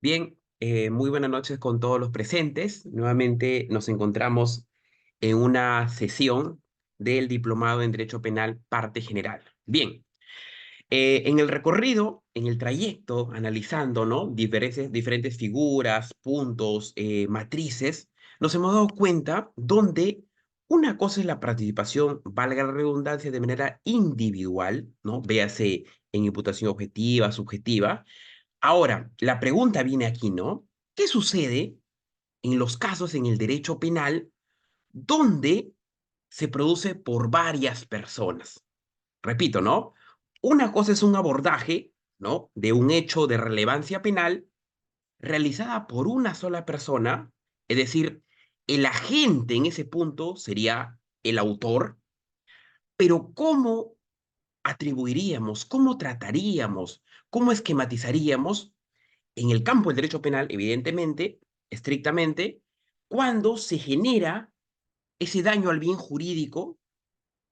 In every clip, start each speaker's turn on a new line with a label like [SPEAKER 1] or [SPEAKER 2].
[SPEAKER 1] Bien, muy buenas noches con todos los presentes. Nuevamente nos encontramos en una sesión del Diplomado en Derecho Penal, parte general. Bien, en el recorrido, en el trayecto, analizando, ¿no? diferentes figuras, puntos, matrices, nos hemos dado cuenta donde una cosa es la participación, valga la redundancia, de manera individual, ¿no? Véase en imputación objetiva, subjetiva. Ahora, la pregunta viene aquí, ¿no? ¿Qué sucede en los casos en el derecho penal donde se produce por varias personas? Repito, ¿no? Una cosa es un abordaje, ¿no? De un hecho de relevancia penal realizada por una sola persona, es decir, el agente en ese punto sería el autor, pero ¿cómo atribuiríamos, cómo trataríamos, cómo esquematizaríamos en el campo del derecho penal, evidentemente, estrictamente, cuando se genera ese daño al bien jurídico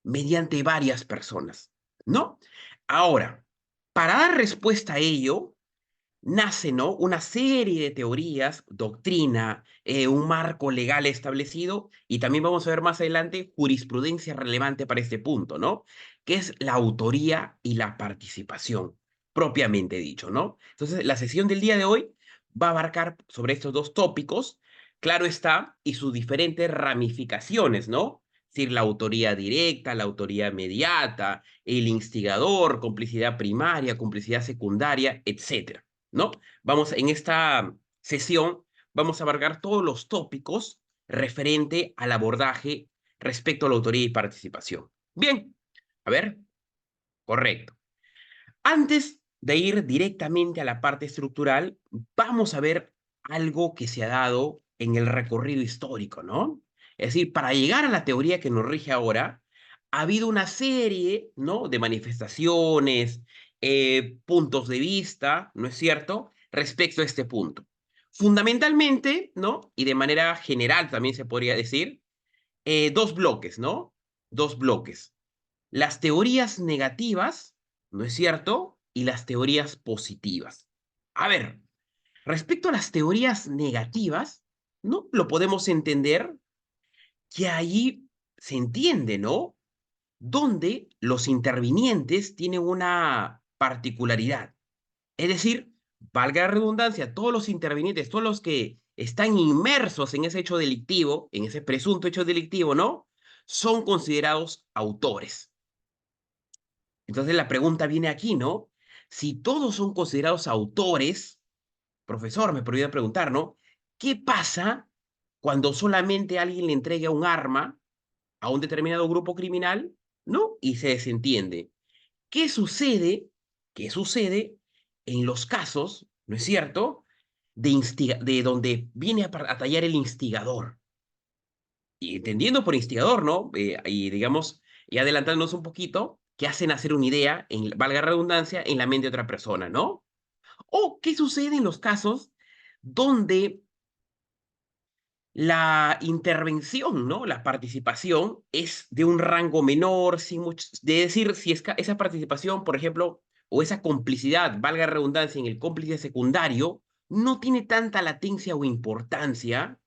[SPEAKER 1] mediante varias personas, ¿no? Ahora, para dar respuesta a ello, nace, ¿no? Una serie de teorías, doctrina, un marco legal establecido y también vamos a ver más adelante jurisprudencia relevante para este punto, ¿no? Que es la autoría y la participación, propiamente dicho, ¿no? Entonces, la sesión del día de hoy va a abarcar sobre estos dos tópicos, claro está, y sus diferentes ramificaciones, ¿no? Es decir, la autoría directa, la autoría mediata, el instigador, complicidad primaria, complicidad secundaria, etcétera. ¿No? Vamos, en esta sesión, vamos a abarcar todos los tópicos referente al abordaje respecto a la autoría y participación. Bien, a ver, correcto. Antes de ir directamente a la parte estructural, vamos a ver algo que se ha dado en el recorrido histórico, ¿no? Es decir, para llegar a la teoría que nos rige ahora, ha habido una serie, ¿no? De manifestaciones, puntos de vista, ¿no es cierto?, respecto a este punto. Fundamentalmente, ¿no? Y de manera general también se podría decir, dos bloques, ¿no? Dos bloques. Las teorías negativas, ¿no es cierto? Y las teorías positivas. A ver, respecto a las teorías negativas, ¿no? Lo podemos entender que ahí se entiende, ¿no? Donde los intervinientes tienen una particularidad. Es decir, valga la redundancia, todos los intervinientes, todos los que están inmersos en ese hecho delictivo, en ese presunto hecho delictivo, ¿no? Son considerados autores. Entonces la pregunta viene aquí, ¿no? Si todos son considerados autores, profesor, me podría preguntar, ¿no? ¿Qué pasa cuando solamente alguien le entrega un arma a un determinado grupo criminal, ¿no? Y se desentiende. ¿Qué sucede? ¿Qué sucede en los casos, ¿no es cierto? De donde viene a tallar el instigador. Y entendiendo por instigador, ¿no? Y digamos, y adelantándonos un poquito, que hacen hacer una idea, valga la redundancia, en la mente de otra persona, ¿no? O qué sucede en los casos donde la intervención, ¿no? La participación es de un rango menor, sin mucho, de decir, si es esa participación, por ejemplo, o esa complicidad, valga la redundancia, en el cómplice secundario, no tiene tanta latencia o importancia,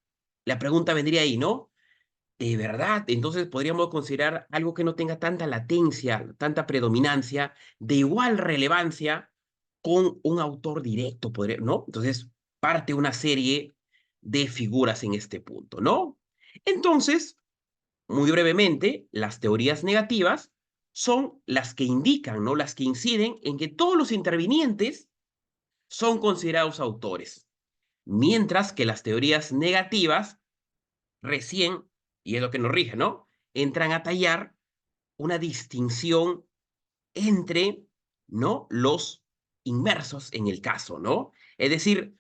[SPEAKER 1] la pregunta vendría ahí, ¿no? De verdad, entonces podríamos considerar algo que no tenga tanta latencia, tanta predominancia, de igual relevancia con un autor directo, ¿no? Entonces, parte una serie de figuras en este punto, ¿no? Entonces, muy brevemente, las teorías negativas son las que indican, ¿no? Las que inciden en que todos los intervinientes son considerados autores, mientras que las teorías negativas recién, y es lo que nos rige, ¿no? Entran a tallar una distinción entre, ¿no? Los inmersos en el caso, ¿no? Es decir,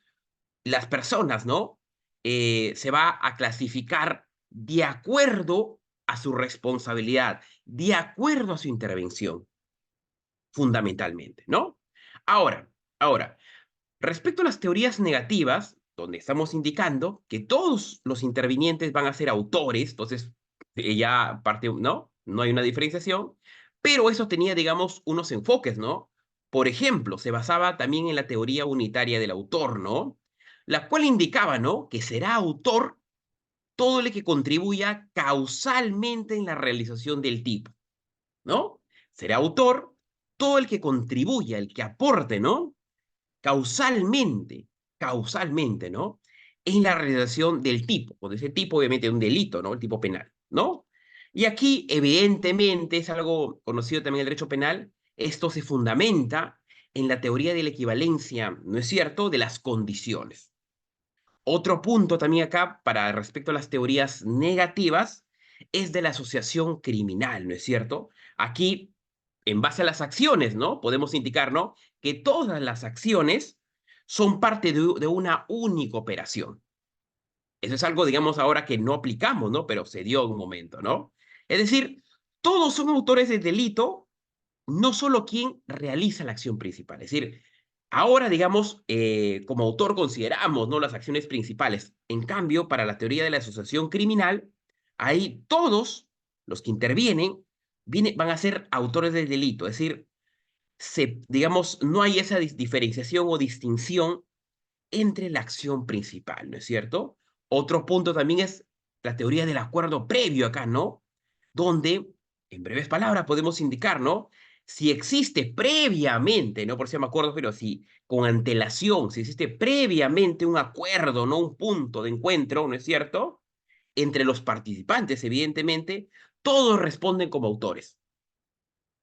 [SPEAKER 1] las personas, ¿no? Se va a clasificar de acuerdo a su responsabilidad, de acuerdo a su intervención, fundamentalmente, ¿no? Ahora, respecto a las teorías negativas, donde estamos indicando que todos los intervinientes van a ser autores, entonces ya parte, ¿no? No hay una diferenciación, pero eso tenía, digamos, unos enfoques, ¿no? Por ejemplo, se basaba también en la teoría unitaria del autor, ¿no? la cual indicaba, ¿no?, que será autor todo el que contribuya causalmente en la realización del tipo, ¿no? Será autor todo el que contribuya, el que aporte, ¿no?, causalmente, causalmente, ¿no?, en la realización del tipo, cuando ese tipo obviamente es un delito, ¿no?, el tipo penal, ¿no? Y aquí, evidentemente, es algo conocido también en el derecho penal, esto se fundamenta en la teoría de la equivalencia, ¿no es cierto?, de las condiciones. Otro punto también acá, para respecto a las teorías negativas, es de la asociación criminal, ¿no es cierto? Aquí, en base a las acciones, ¿no?, podemos indicar, ¿no?, que todas las acciones son parte de una única operación. Eso es algo, digamos, ahora que no aplicamos, ¿no?, pero se dio en un momento, ¿no? Es decir, todos son autores del delito, no solo quien realiza la acción principal. Es decir, ahora, digamos, como autor consideramos, ¿no?, las acciones principales. En cambio, para la teoría de la asociación criminal, ahí todos los que intervienen van a ser autores del delito. Es decir, digamos, no hay esa diferenciación o distinción entre la acción principal, ¿no es cierto? Otro punto también es la teoría del acuerdo previo acá, ¿no? Donde, en breves palabras, podemos indicar, ¿no?, si existe previamente, no por si me acuerdo, pero si con antelación, si existe previamente un acuerdo, ¿no?, un punto de encuentro, ¿no es cierto?, entre los participantes, evidentemente, todos responden como autores.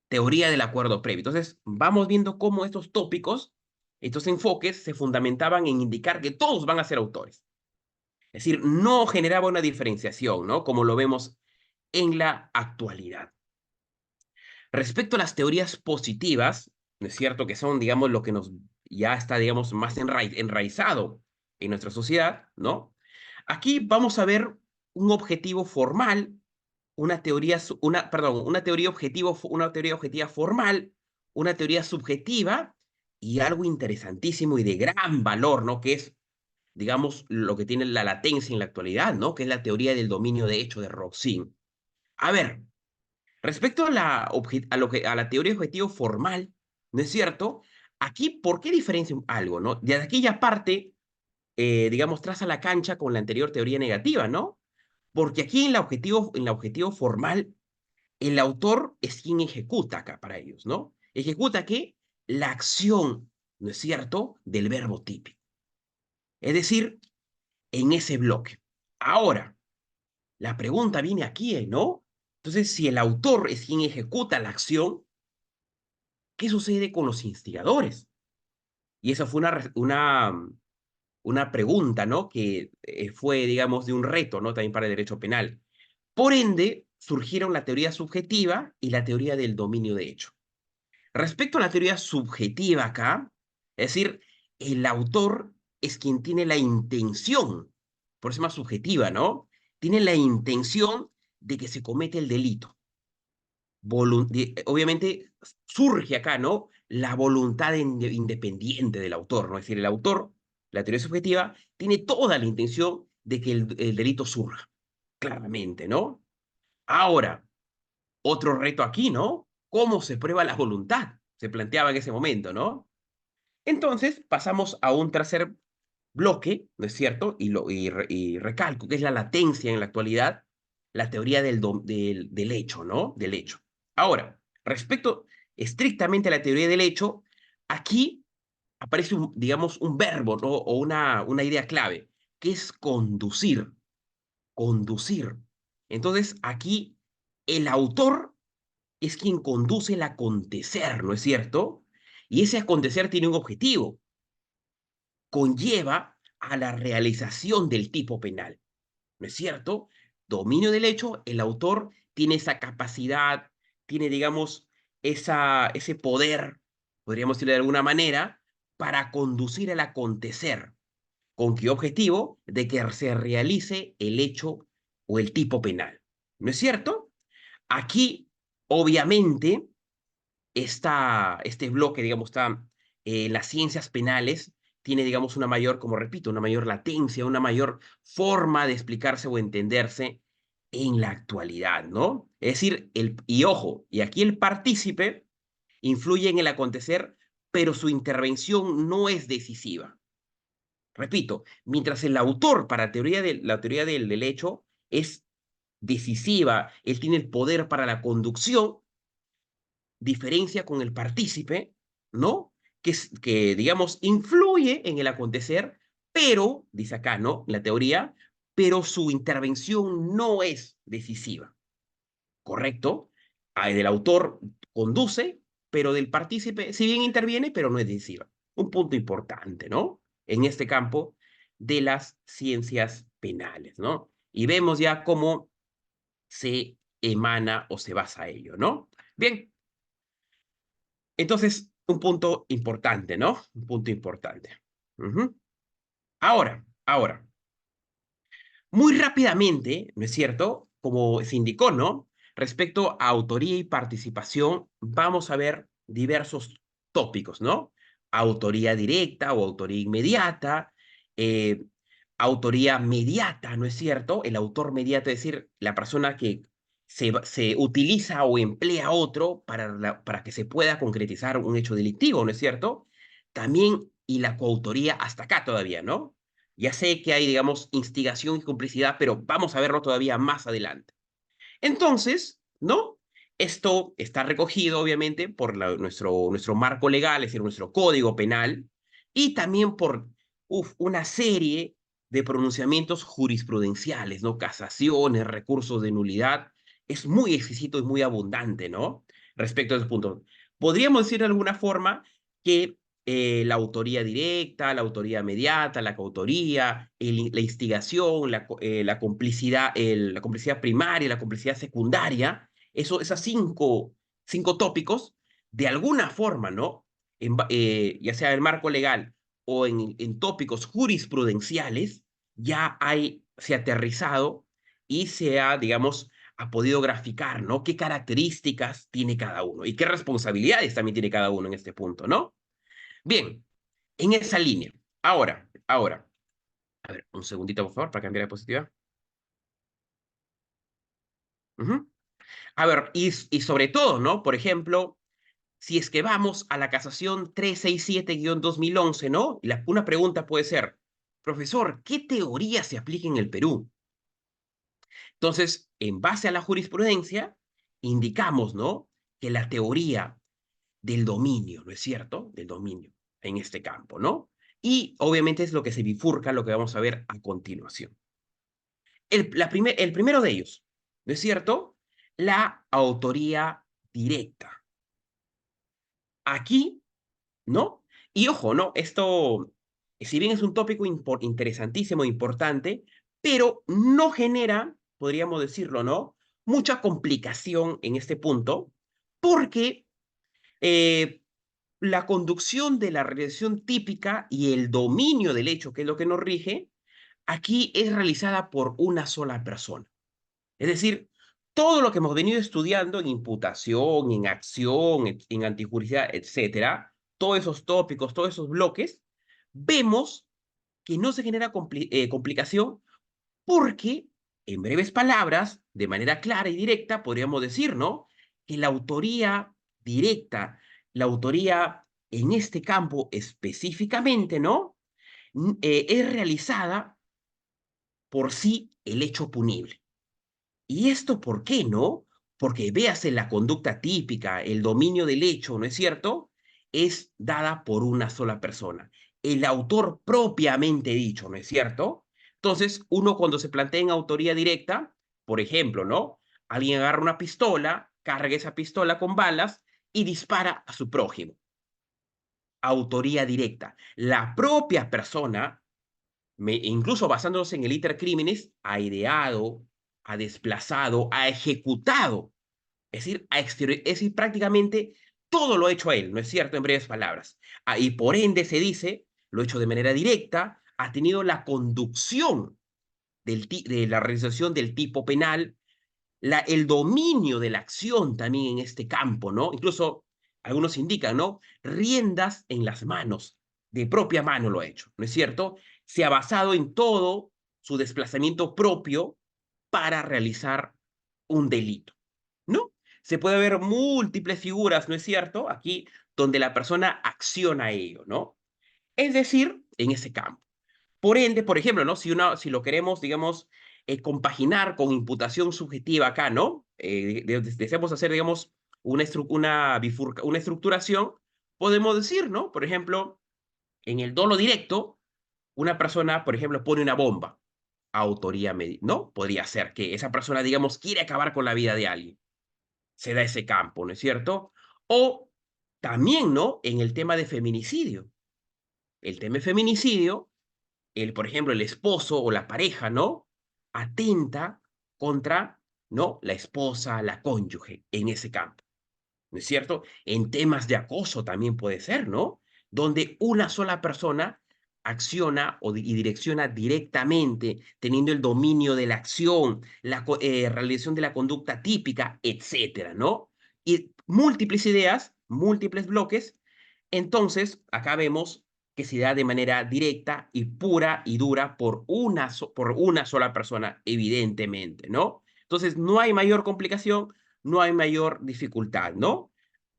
[SPEAKER 1] Teoría del acuerdo previo. Entonces, vamos viendo cómo estos tópicos, estos enfoques, se fundamentaban en indicar que todos van a ser autores. Es decir, no generaba una diferenciación, ¿no?, como lo vemos en la actualidad. Respecto a las teorías positivas, ¿no es cierto?, que son, digamos, lo que nos ya está, digamos, más enraizado en nuestra sociedad, ¿no? Aquí vamos a ver un objetivo formal, una teoría, perdón, una teoría objetiva formal, una teoría subjetiva y algo interesantísimo y de gran valor, ¿no?, que es, digamos, lo que tiene la latencia en la actualidad, ¿no?, que es la teoría del dominio de hecho de Roxin. A ver, respecto a la teoría objetivo formal, ¿no es cierto? Aquí, ¿por qué diferencia algo, no? De aquí ya parte, digamos, traza la cancha con la anterior teoría negativa, ¿no? Porque aquí en la objetivo formal, el autor es quien ejecuta acá para ellos, ¿no? ¿Ejecuta qué? La acción, ¿no es cierto?, del verbo típico. Es decir, en ese bloque. Ahora, la pregunta viene aquí, ¿no? Entonces, si el autor es quien ejecuta la acción, ¿qué sucede con los instigadores? Y esa fue una pregunta, ¿no?, que fue, digamos, de un reto, ¿no?, también para el derecho penal. Por ende, surgieron la teoría subjetiva y la teoría del dominio de hecho. Respecto a la teoría subjetiva acá, es decir, el autor es quien tiene la intención, por eso es más subjetiva, ¿no? Tiene la intención de que se comete el delito. Obviamente surge acá, ¿no?, la voluntad independiente del autor, ¿no? Es decir, el autor, la teoría subjetiva, tiene toda la intención de que el delito surja, claramente, ¿no? Ahora, otro reto aquí, ¿no? ¿Cómo se prueba la voluntad? Se planteaba en ese momento, ¿no? Entonces, pasamos a un tercer bloque, ¿no es cierto? Y recalco que es la latencia en la actualidad, la teoría del hecho, ¿no? Del hecho. Ahora, respecto estrictamente a la teoría del hecho, aquí aparece, digamos, un verbo, ¿no?, o una idea clave, que es conducir. Conducir. Entonces, aquí el autor es quien conduce el acontecer, ¿no es cierto? Y ese acontecer tiene un objetivo, conlleva a la realización del tipo penal, ¿no es cierto? Dominio del hecho, el autor tiene esa capacidad, tiene, digamos, ese poder, podríamos decirlo de alguna manera, para conducir el acontecer. ¿Con qué objetivo? De que se realice el hecho o el tipo penal, ¿no es cierto? Aquí, obviamente, este bloque, digamos, está en las ciencias penales, tiene, digamos, una mayor, como repito, una mayor latencia, una mayor forma de explicarse o entenderse en la actualidad, ¿no? Es decir, y ojo, y aquí el partícipe influye en el acontecer, pero su intervención no es decisiva. Repito, mientras el autor para la teoría del hecho es decisiva, él tiene el poder para la conducción, diferencia con el partícipe, ¿no? Que, digamos, influye en el acontecer, pero, dice acá, ¿no? La teoría, pero su intervención no es decisiva, ¿correcto? Del autor conduce, pero del partícipe, si bien interviene, pero no es decisiva. Un punto importante, ¿no? En este campo de las ciencias penales, ¿no? Y vemos ya cómo se emana o se basa ello, ¿no? Bien, entonces, un punto importante, ¿no? Un punto importante. Ujú. Ahora, muy rápidamente, ¿no es cierto? Como se indicó, ¿no? Respecto a autoría y participación, vamos a ver diversos tópicos, ¿no? Autoría directa o autoría inmediata, eh, autoría mediata, ¿no es cierto? El autor mediato, es decir, la persona que se utiliza o emplea a otro para que se pueda concretizar un hecho delictivo, ¿no es cierto? También, y la coautoría hasta acá todavía, ¿no? Ya sé que hay, digamos, instigación y complicidad, pero vamos a verlo todavía más adelante. Entonces, ¿no? Esto está recogido, obviamente, por nuestro marco legal, es decir, nuestro código penal, y también por una serie de pronunciamientos jurisprudenciales, ¿no? Casaciones, recursos de nulidad. Es muy exquisito y muy abundante, ¿no? Respecto a esos puntos. Podríamos decir de alguna forma que la autoría directa, la autoría mediata, la coautoría, la instigación, la complicidad, la complicidad primaria, la complicidad secundaria, esas cinco tópicos, de alguna forma, ¿no? Ya sea en el marco legal o en tópicos jurisprudenciales, se ha aterrizado y digamos, ha podido graficar, ¿no? ¿Qué características tiene cada uno y qué responsabilidades también tiene cada uno en este punto, ¿no? Bien, en esa línea. Ahora, a ver, un segundito, por favor, para cambiar de diapositiva. Ujú. A ver, y sobre todo, ¿no? Por ejemplo, si es que vamos a la casación 367-2011, ¿no? Una pregunta puede ser, profesor, ¿qué teoría se aplica en el Perú? Entonces, en base a la jurisprudencia, indicamos, ¿no? Que la teoría del dominio, ¿no es cierto? Del dominio en este campo, ¿no? Y obviamente es lo que se bifurca, lo que vamos a ver a continuación. El primero de ellos, ¿no es cierto? La autoría directa. Aquí, ¿no? Y ojo, ¿no? Esto, si bien es un tópico interesantísimo, importante, pero no genera, podríamos decirlo, ¿no? Mucha complicación en este punto, porque eh, la conducción de la relación típica y el dominio del hecho, que es lo que nos rige, aquí es realizada por una sola persona. Es decir, todo lo que hemos venido estudiando en imputación, en acción, en antijuricidad, etcétera, todos esos tópicos, todos esos bloques, vemos que no se genera complicación porque, en breves palabras, de manera clara y directa, podríamos decir, ¿no? Que la autoría directa, la autoría en este campo específicamente, ¿no? Es realizada por sí el hecho punible. ¿Y esto por qué, no? Porque véase la conducta típica, el dominio del hecho, ¿no es cierto? Es dada por una sola persona, el autor propiamente dicho, ¿no es cierto? Entonces, uno cuando se plantea en autoría directa, por ejemplo, ¿no? Alguien agarra una pistola, carga esa pistola con balas y dispara a su prójimo. Autoría directa. La propia persona incluso basándose en el iter criminis, ha ideado, ha desplazado, ha ejecutado, es decir, es decir, prácticamente todo lo ha hecho a él, ¿no es cierto? En breves palabras. Y por ende se dice, lo ha hecho de manera directa, ha tenido la conducción de la realización del tipo penal, el dominio de la acción también en este campo, ¿no? Incluso algunos indican, ¿no? Riendas en las manos, de propia mano lo ha hecho, ¿no es cierto? Se ha basado en todo su desplazamiento propio para realizar un delito, ¿no? Se puede ver múltiples figuras, ¿no es cierto? Aquí donde la persona acciona ello, ¿no? Es decir, en ese campo. Por ende, por ejemplo, ¿no? Si lo queremos, digamos, compaginar con imputación subjetiva acá, ¿no? Deseamos hacer, digamos, una estructuración, podemos decir, ¿no? Por ejemplo, en el dolo directo, una persona, por ejemplo, pone una bomba, autoría, ¿no? Podría ser que esa persona, digamos, quiere acabar con la vida de alguien. Se da ese campo, ¿no es cierto? O también, ¿no? En el tema de feminicidio. El tema de feminicidio, por ejemplo, el esposo o la pareja, ¿no? Atenta contra, ¿no? La esposa, la cónyuge en ese campo. ¿No es cierto? En temas de acoso también puede ser, ¿no? Donde una sola persona acciona y direcciona directamente, teniendo el dominio de la acción, la realización de la conducta típica, etcétera, ¿no? Y múltiples ideas, múltiples bloques. Entonces, acá vemos que se da de manera directa y pura y dura por una sola persona, evidentemente, ¿no? Entonces, no hay mayor complicación, no hay mayor dificultad, ¿no?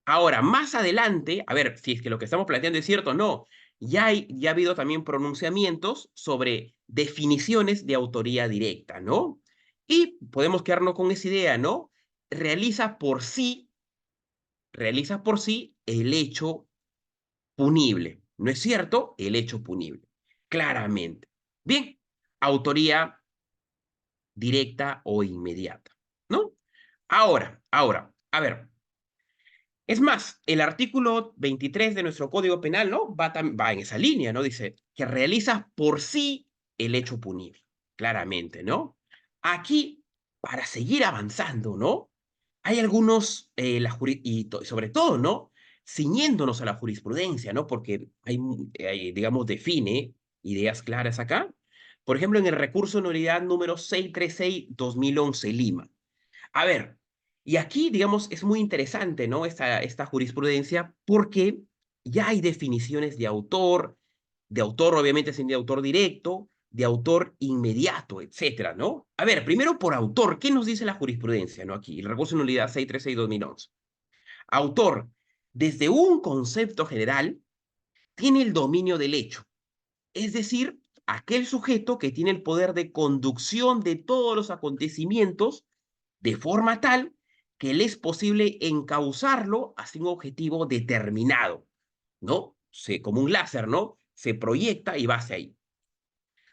[SPEAKER 1] Ahora, más adelante, a ver, si es que lo que estamos planteando es cierto o no, ya ha habido también pronunciamientos sobre definiciones de autoría directa, ¿no? Y podemos quedarnos con esa idea, ¿no? Realiza por sí, realiza por sí el hecho punible, ¿no es cierto? El hecho punible, claramente. Bien, autoría directa o inmediata, ¿no? Ahora, a ver, es más, el artículo 23 de nuestro Código Penal, ¿no? Va en esa línea, ¿no? Dice que realiza por sí el hecho punible, claramente, ¿no? Aquí, para seguir avanzando, ¿no? Hay algunos, sobre todo, ¿no? Ciñéndonos a la jurisprudencia, ¿no? Porque digamos, define ideas claras acá. Por ejemplo, en el recurso de nulidad número 636-2011, Lima. A ver, y aquí, digamos, es muy interesante, ¿no? Esta jurisprudencia, porque ya hay definiciones de autor, obviamente, sin de autor directo, de autor inmediato, etcétera, ¿no? A ver, primero por autor, ¿qué nos dice la jurisprudencia, ¿no? Aquí, el recurso de nulidad 636-2011. Autor, desde un concepto general, tiene el dominio del hecho, es decir, aquel sujeto que tiene el poder de conducción de todos los acontecimientos de forma tal que le es posible encauzarlo hacia un objetivo determinado, ¿no? Como un láser, ¿no? Se proyecta y va hacia ahí.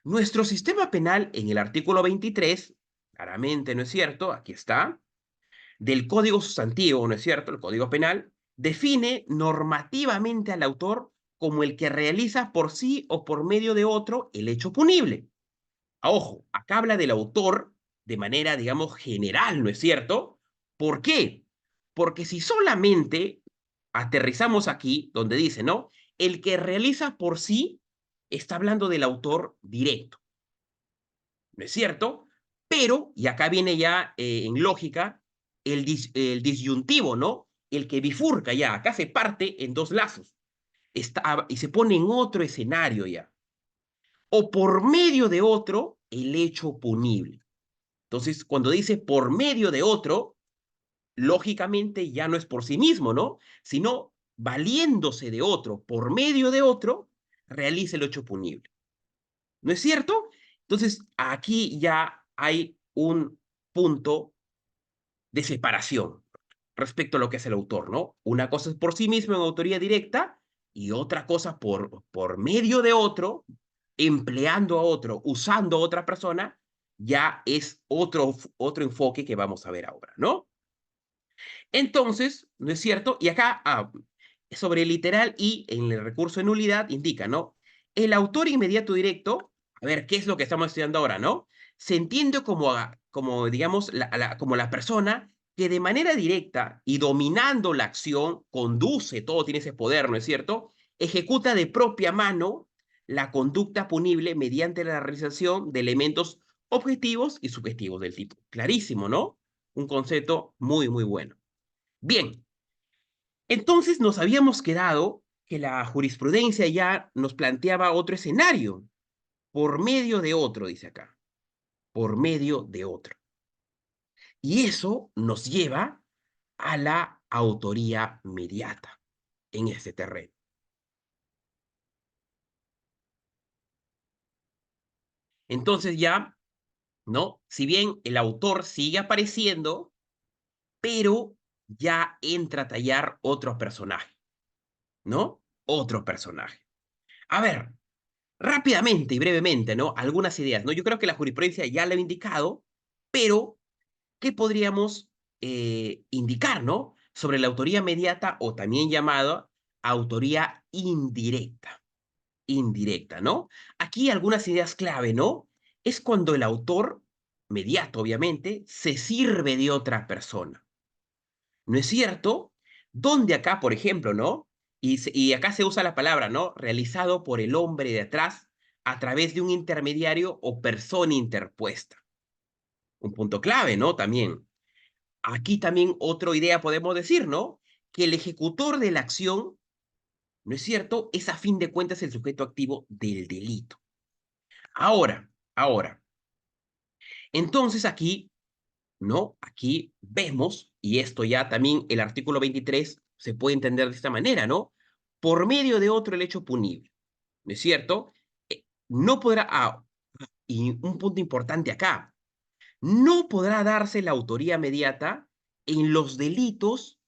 [SPEAKER 1] Nuestro sistema penal en el artículo 23, claramente, ¿no es cierto? Aquí está, del Código Sustantivo, ¿no es cierto? El Código Penal define normativamente al autor como el que realiza por sí o por medio de otro el hecho punible. Ojo, acá habla del autor de manera, digamos, general, ¿no es cierto? ¿Por qué? Porque si solamente aterrizamos aquí, donde dice, ¿no? El que realiza por sí está hablando del autor directo, ¿no es cierto? Pero, y acá viene ya en lógica el disyuntivo, ¿no? El que bifurca ya, acá se parte en dos lazos y se pone en otro escenario ya. O por medio de otro, el hecho punible. Entonces, cuando dice por medio de otro, lógicamente ya no es por sí mismo, ¿no? Sino valiéndose de otro, por medio de otro, realiza el hecho punible. ¿No es cierto? Entonces, aquí ya hay un punto de separación respecto a lo que es el autor, ¿no? Una cosa es por sí mismo en autoría directa y otra cosa por medio de otro, empleando a otro, usando a otra persona, ya es otro enfoque que vamos a ver ahora, ¿no? Entonces, ¿no es cierto? Y acá, sobre el literal y en el recurso de nulidad, indica, ¿no? El autor inmediato directo, a ver, ¿qué es lo que estamos estudiando ahora, no? Se entiende como digamos, como la persona que de manera directa y dominando la acción, conduce, todo tiene ese poder, ¿no es cierto? Ejecuta de propia mano la conducta punible mediante la realización de elementos objetivos y subjetivos del tipo. Clarísimo, ¿no? Un concepto muy, muy bueno. Bien, entonces nos habíamos quedado que la jurisprudencia ya nos planteaba otro escenario, por medio de otro, dice acá, por medio de otro. Y eso nos lleva a la autoría mediata en este terreno. Entonces ya, ¿no? Si bien el autor sigue apareciendo, pero ya entra a tallar otro personaje, ¿no? Otro personaje. A ver, rápidamente y brevemente, ¿no? Algunas ideas, ¿no? Yo creo que la jurisprudencia ya lo ha indicado, pero ¿qué podríamos indicar, ¿no? Sobre la autoría mediata o también llamada autoría indirecta. Indirecta, ¿no? Aquí algunas ideas clave, ¿no? Es cuando el autor, mediato obviamente, se sirve de otra persona. ¿No es cierto? Donde acá, por ejemplo, ¿no? Y acá se usa la palabra, ¿no? Realizado por el hombre de atrás a través de un intermediario o persona interpuesta. Un punto clave, ¿no? También. Aquí también otra idea podemos decir, ¿no? Que el ejecutor de la acción, ¿no es cierto? Es a fin de cuentas el sujeto activo del delito. Ahora, entonces aquí, ¿no? Aquí vemos, y esto ya también el artículo 23 se puede entender de esta manera, ¿no? Por medio de otro el hecho punible, ¿no es cierto? No podrá, y un punto importante acá, no podrá darse la autoría mediata en los delitos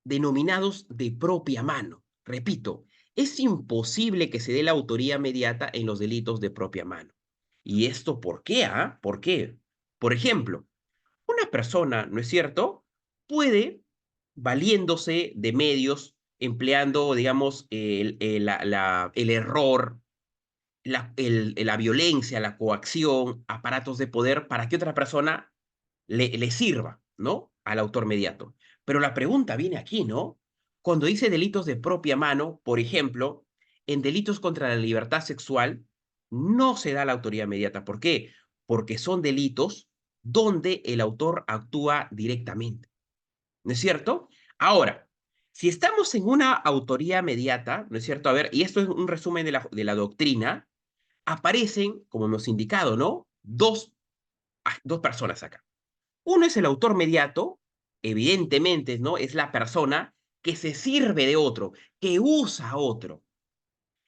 [SPEAKER 1] denominados de propia mano. Repito, es imposible que se dé la autoría mediata en los delitos de propia mano. ¿Y esto por qué? ¿Por qué? Por ejemplo, una persona, ¿no es cierto?, puede, valiéndose de medios, empleando, digamos, el error, la violencia, la coacción, aparatos de poder para que otra persona le sirva, ¿no? Al autor mediato. Pero la pregunta viene aquí, ¿no? Cuando dice delitos de propia mano, por ejemplo, en delitos contra la libertad sexual, no se da la autoría mediata. ¿Por qué? Porque son delitos donde el autor actúa directamente. ¿No es cierto? Ahora, si estamos en una autoría mediata, ¿no es cierto? A ver, y esto es un resumen de la doctrina, aparecen, como hemos indicado, ¿no? Dos personas acá. Uno es el autor mediato, evidentemente, ¿no? Es la persona que se sirve de otro, que usa a otro.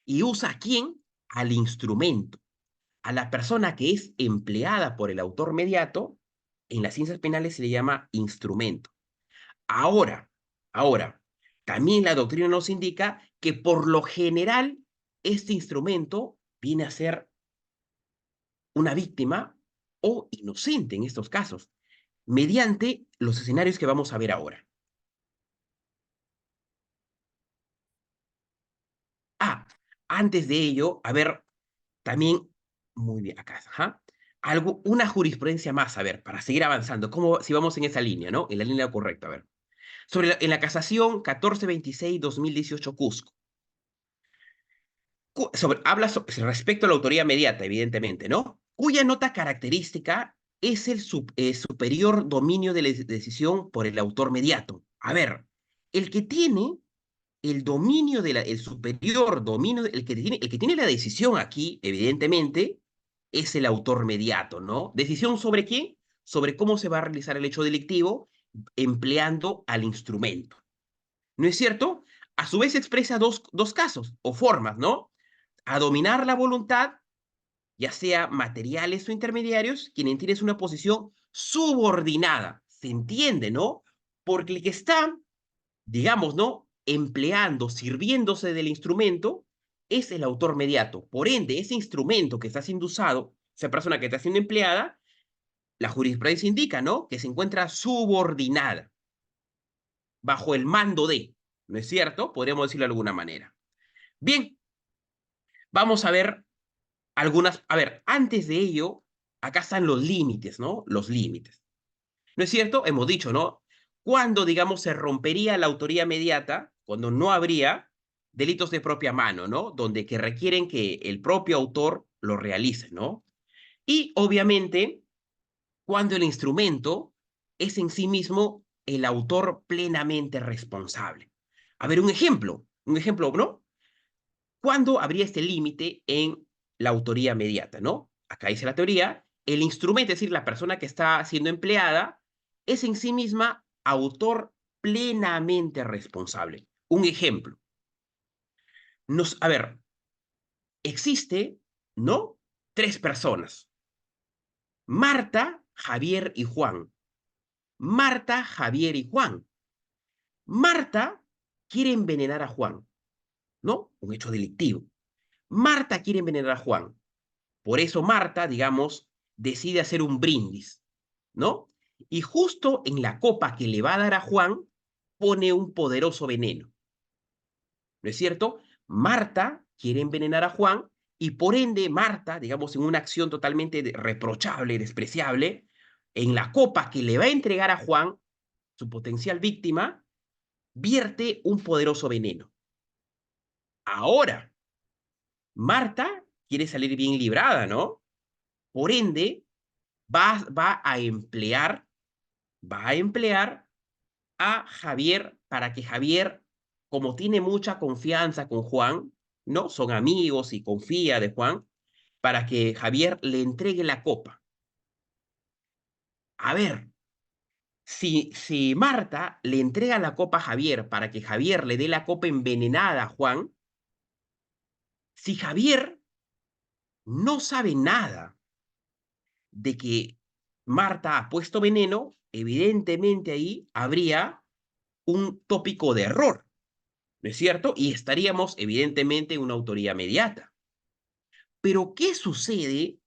[SPEAKER 1] ¿Y usa a quién? Al instrumento. A la persona que es empleada por el autor mediato, en las ciencias penales se le llama instrumento. Ahora, ahora, también la doctrina nos indica que por lo general este instrumento viene a ser una víctima o inocente en estos casos, mediante los escenarios que vamos a ver ahora. Ah, antes de ello, a ver, también, muy bien, acá, ajá, una jurisprudencia más, a ver, para seguir avanzando, ¿cómo, si vamos en esa línea, ¿no? En la línea correcta, a ver. En la casación 1426-2018 Cusco, habla respecto a la autoría mediata, evidentemente, ¿no? Cuya nota característica es el superior dominio de la decisión por el autor mediato. A ver, el que tiene el dominio el superior dominio, el que tiene la decisión aquí, evidentemente, es el autor mediato, ¿no? ¿Decisión sobre qué? Sobre cómo se va a realizar el hecho delictivo empleando al instrumento. ¿No es cierto? A su vez expresa dos casos o formas, ¿no? A dominar la voluntad, ya sea materiales o intermediarios, quien tiene una posición subordinada. Se entiende, ¿no? Porque el que está, digamos, ¿no? Empleando, sirviéndose del instrumento, es el autor mediato. Por ende, ese instrumento que está siendo usado, esa persona que está siendo empleada, la jurisprudencia indica, ¿no? Que se encuentra subordinada, bajo el mando de, ¿no es cierto? Podríamos decirlo de alguna manera. Bien, vamos a ver a ver, antes de ello, acá están los límites, ¿no? Los límites. ¿No es cierto? Hemos dicho, ¿no? Cuando, digamos, se rompería la autoría mediata, cuando no habría delitos de propia mano, ¿no? Donde que requieren que el propio autor lo realice, ¿no? Y obviamente, cuando el instrumento es en sí mismo el autor plenamente responsable. A ver, un ejemplo, ¿no? ¿Cuándo habría este límite en la autoría mediata, no? Acá dice la teoría, el instrumento, es decir, la persona que está siendo empleada, es en sí misma autor plenamente responsable. Un ejemplo. A ver, existe ¿no? Tres personas. Marta, Javier y Juan. Marta, Javier y Juan. Marta quiere envenenar a Juan, ¿no? Un hecho delictivo. Marta quiere envenenar a Juan. Por eso Marta, digamos, decide hacer un brindis, ¿no? Y justo en la copa que le va a dar a Juan, pone un poderoso veneno, ¿no es cierto? Marta quiere envenenar a Juan y por ende Marta, digamos, en una acción totalmente reprochable, despreciable, en la copa que le va a entregar a Juan, su potencial víctima, vierte un poderoso veneno. Ahora, Marta quiere salir bien librada, ¿no? Por ende, va a emplear a Javier para que Javier, como tiene mucha confianza con Juan, ¿no? Son amigos y confía de Juan, para que Javier le entregue la copa. A ver, si Marta le entrega la copa a Javier para que Javier le dé la copa envenenada a Juan, si Javier no sabe nada de que Marta ha puesto veneno, evidentemente ahí habría un tópico de error, ¿no es cierto? Y estaríamos evidentemente en una autoría mediata. Pero, ¿qué sucede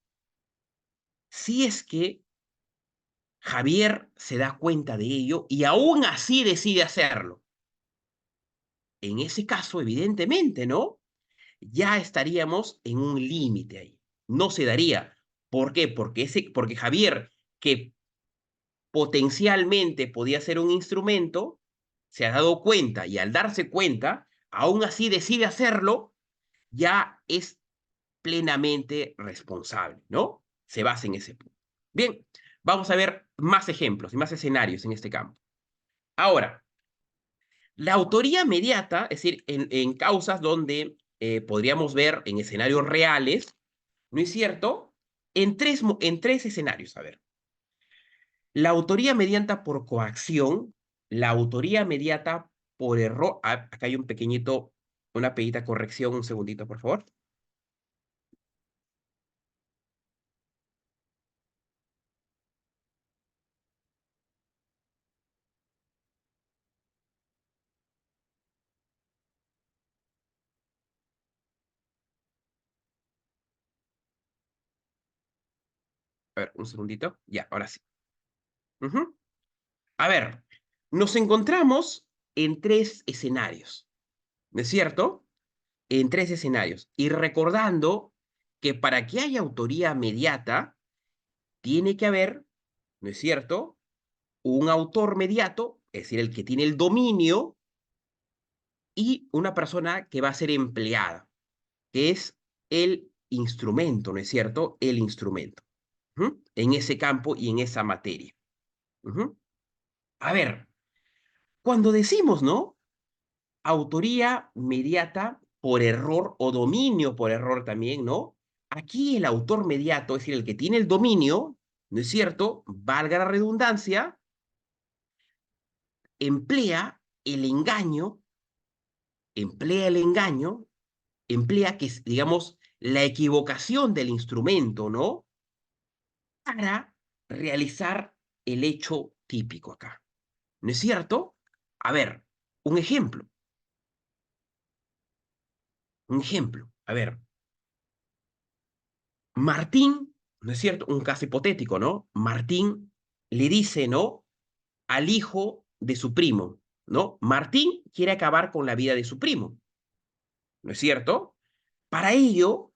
[SPEAKER 1] si es que Javier se da cuenta de ello y aún así decide hacerlo? En ese caso, evidentemente, ¿no? Ya estaríamos en un límite ahí. No se daría. ¿Por qué? Porque Javier, que potencialmente podía ser un instrumento, se ha dado cuenta y al darse cuenta, aún así decide hacerlo, ya es plenamente responsable, ¿no? Se basa en ese punto. Bien, vamos a ver más ejemplos y más escenarios en este campo. Ahora, la autoría mediata, es decir, en causas donde podríamos ver en escenarios reales, ¿no es cierto? En tres escenarios, a ver. La autoría mediata por coacción, la autoría mediata por error. Ah, acá hay una pequeñita corrección, un segundito, por favor. A ver, un segundito. Ya, ahora sí. Ujú. A ver, nos encontramos en tres escenarios, ¿no es cierto? En tres escenarios. Y recordando que para que haya autoría mediata, tiene que haber, ¿no es cierto? Un autor mediato, es decir, el que tiene el dominio, y una persona que va a ser empleada, que es el instrumento, ¿no es cierto? El instrumento. ¿Mm? En ese campo y en esa materia. Ujú. A ver, cuando decimos, ¿no? Autoría mediata por error o dominio por error también, ¿no? Aquí el autor mediato, es decir, el que tiene el dominio, ¿no es cierto? Valga la redundancia, emplea el engaño, emplea el engaño, emplea que, digamos, la equivocación del instrumento, ¿no? Para realizar el hecho típico acá. ¿No es cierto? A ver, un ejemplo, un ejemplo. A ver, Martín, ¿no es cierto? Un caso hipotético, ¿no? Martín le dice, ¿no? Al hijo de su primo, ¿no? Martín quiere acabar con la vida de su primo, ¿no es cierto? Para ello,